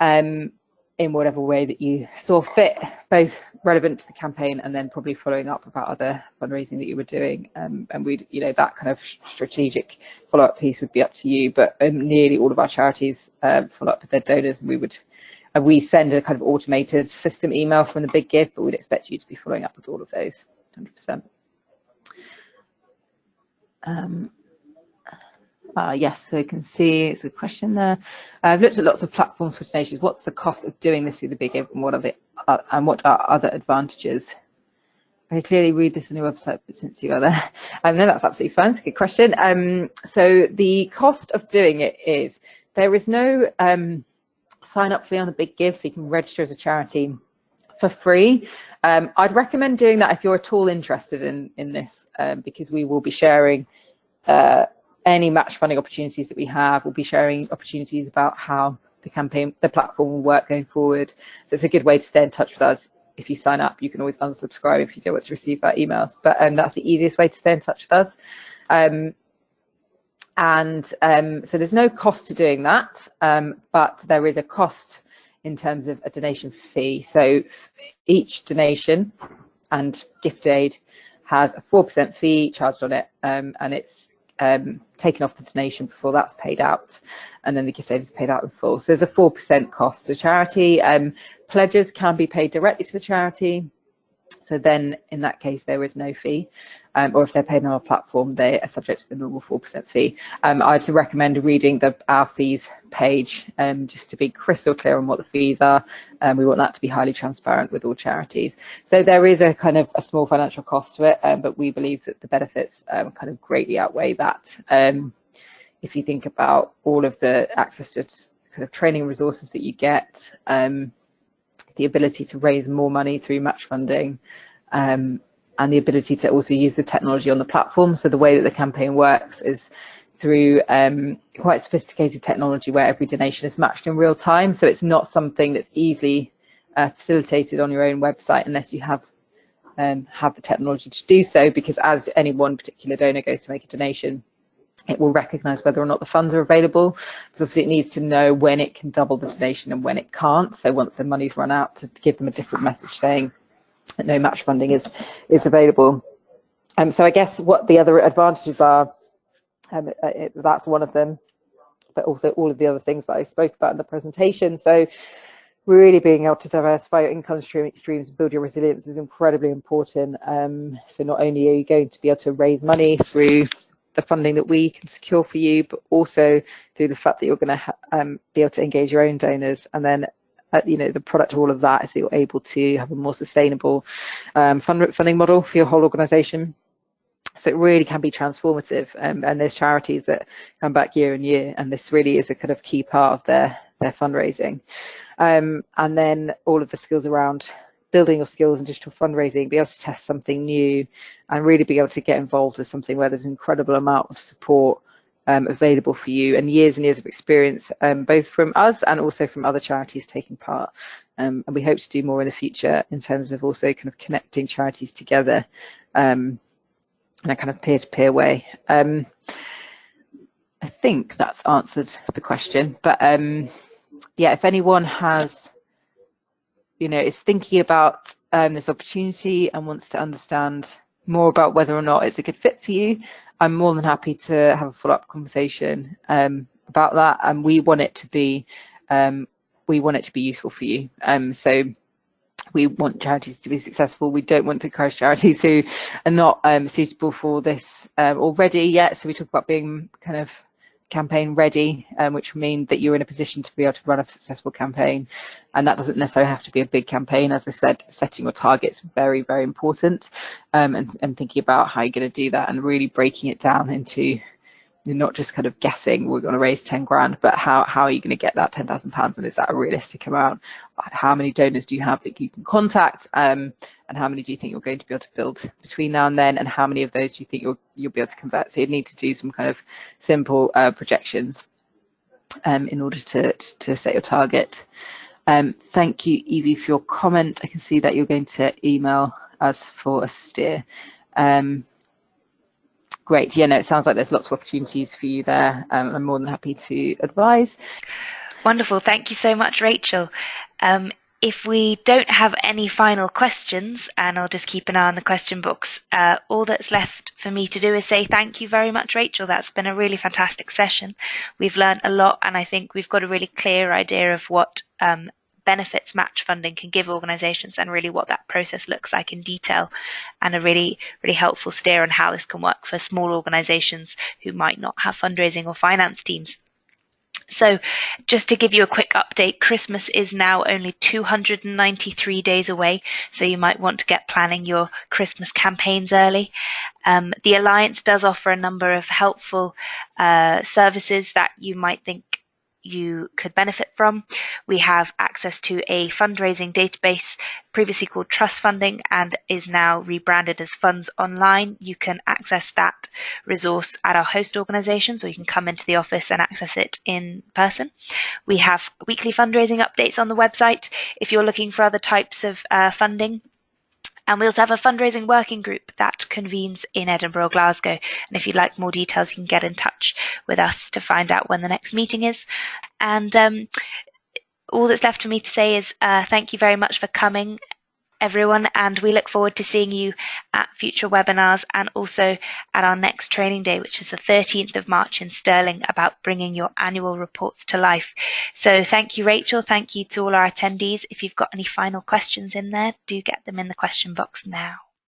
B: in whatever way that you saw fit, both relevant to the campaign and then probably following up about other fundraising that you were doing. And we'd, you know, that kind of strategic follow-up piece would be up to you, but nearly all of our charities follow up with their donors, and we send a kind of automated system email from the Big Give, but we'd expect you to be following up with all of those 100%. Yes, so you can see it's a question there. I've looked at lots of platforms for donations. What's the cost of doing this through the Big Give, and what are other advantages? I clearly read this on your website, but since you are there, no, that's absolutely fine. It's a good question. So the cost of doing it is there is no sign up fee on the Big Give, so you can register as a charity for free. I'd recommend doing that if you're at all interested in this, because we will be sharing any match funding opportunities that we have. We'll be sharing opportunities about how the platform will work going forward. So it's a good way to stay in touch with us. If you sign up, you can always unsubscribe if you don't want to receive our emails, but that's the easiest way to stay in touch with us. So there's no cost to doing that, but there is a cost in terms of a donation fee. So each donation and gift aid has a 4% fee charged on it, and it's taken off the donation before that's paid out, and then the gift aid is paid out in full. So there's a 4% cost to charity. Pledges can be paid directly to the charity. So then in that case, there is no fee, or if they're paid on our platform, they are subject to the normal 4% fee. I'd recommend reading our fees page just to be crystal clear on what the fees are. We want that to be highly transparent with all charities. So there is a kind of a small financial cost to it, but we believe that the benefits kind of greatly outweigh that. If you think about all of the access to kind of training resources that you get, the ability to raise more money through match funding, and the ability to also use the technology on the platform. So the way that the campaign works is through quite sophisticated technology where every donation is matched in real time. So it's not something that's easily facilitated on your own website unless you have the technology to do so, because as any one particular donor goes to make a donation, it will recognise whether or not the funds are available, but obviously it needs to know when it can double the donation and when it can't. So once the money's run out, to give them a different message saying that no match funding is available. So I guess what the other advantages are, that's one of them, but also all of the other things that I spoke about in the presentation. So really being able to diversify your income streams and build your resilience is incredibly important. So not only are you going to be able to raise money through the funding that we can secure for you, but also through the fact that you're going to be able to engage your own donors, and then the product of all of that is that you're able to have a more sustainable funding model for your whole organisation. So it really can be transformative, and there's charities that come back year and year, and this really is a kind of key part of their fundraising. And then all of the skills around building your skills in digital fundraising, be able to test something new, and really be able to get involved with something where there's an incredible amount of support available for you, and years of experience, both from us and also from other charities taking part. And we hope to do more in the future in terms of also kind of connecting charities together in a kind of peer-to-peer way. I think that's answered the question, but yeah, if anyone has, is thinking about this opportunity and wants to understand more about whether or not it's a good fit for you, I'm more than happy to have a follow-up conversation about that. And we want it to be useful for you. So we want charities to be successful. We don't want to encourage charities who are not suitable for this already yet. So we talk about being kind of campaign ready, which will mean that you're in a position to be able to run a successful campaign. And that doesn't necessarily have to be a big campaign. As I said, setting your targets very, very important, and thinking about how you're going to do that, and really breaking it down into, you're not just kind of guessing we're going to raise 10 grand, but how are you going to get that £10,000, and is that a realistic amount? How many donors do you have that you can contact, and how many do you think you're going to be able to build between now and then, and how many of those do you think you'll be able to convert? So you'd need to do some kind of simple projections in order to set your target. Thank you, Evie, for your comment. I can see that you're going to email us for a steer. Great. Yeah, no, it sounds like there's lots of opportunities for you there. I'm more than happy to advise.
A: Wonderful. Thank you so much, Rachel. If we don't have any final questions, and I'll just keep an eye on the question box, all that's left for me to do is say thank you very much, Rachel. That's been a really fantastic session. We've learned a lot, and I think we've got a really clear idea of what benefits match funding can give organisations, and really what that process looks like in detail, and a really, really helpful steer on how this can work for small organisations who might not have fundraising or finance teams. So just to give you a quick update, Christmas is now only 293 days away, so you might want to get planning your Christmas campaigns early. The Alliance does offer a number of helpful services that you might think you could benefit from. We have access to a fundraising database, previously called Trust Funding, and is now rebranded as Funds Online. You can access that resource at our host organisations, or you can come into the office and access it in person. We have weekly fundraising updates on the website if you're looking for other types of funding. And we also have a fundraising working group that convenes in Edinburgh or Glasgow. And if you'd like more details, you can get in touch with us to find out when the next meeting is. And all that's left for me to say is thank you very much for coming. everyone, and we look forward to seeing you at future webinars and also at our next training day, which is the 13th of March in Stirling, about bringing your annual reports to life. So thank you, Rachel. Thank you to all our attendees. If you've got any final questions in there, do get them in the question box now.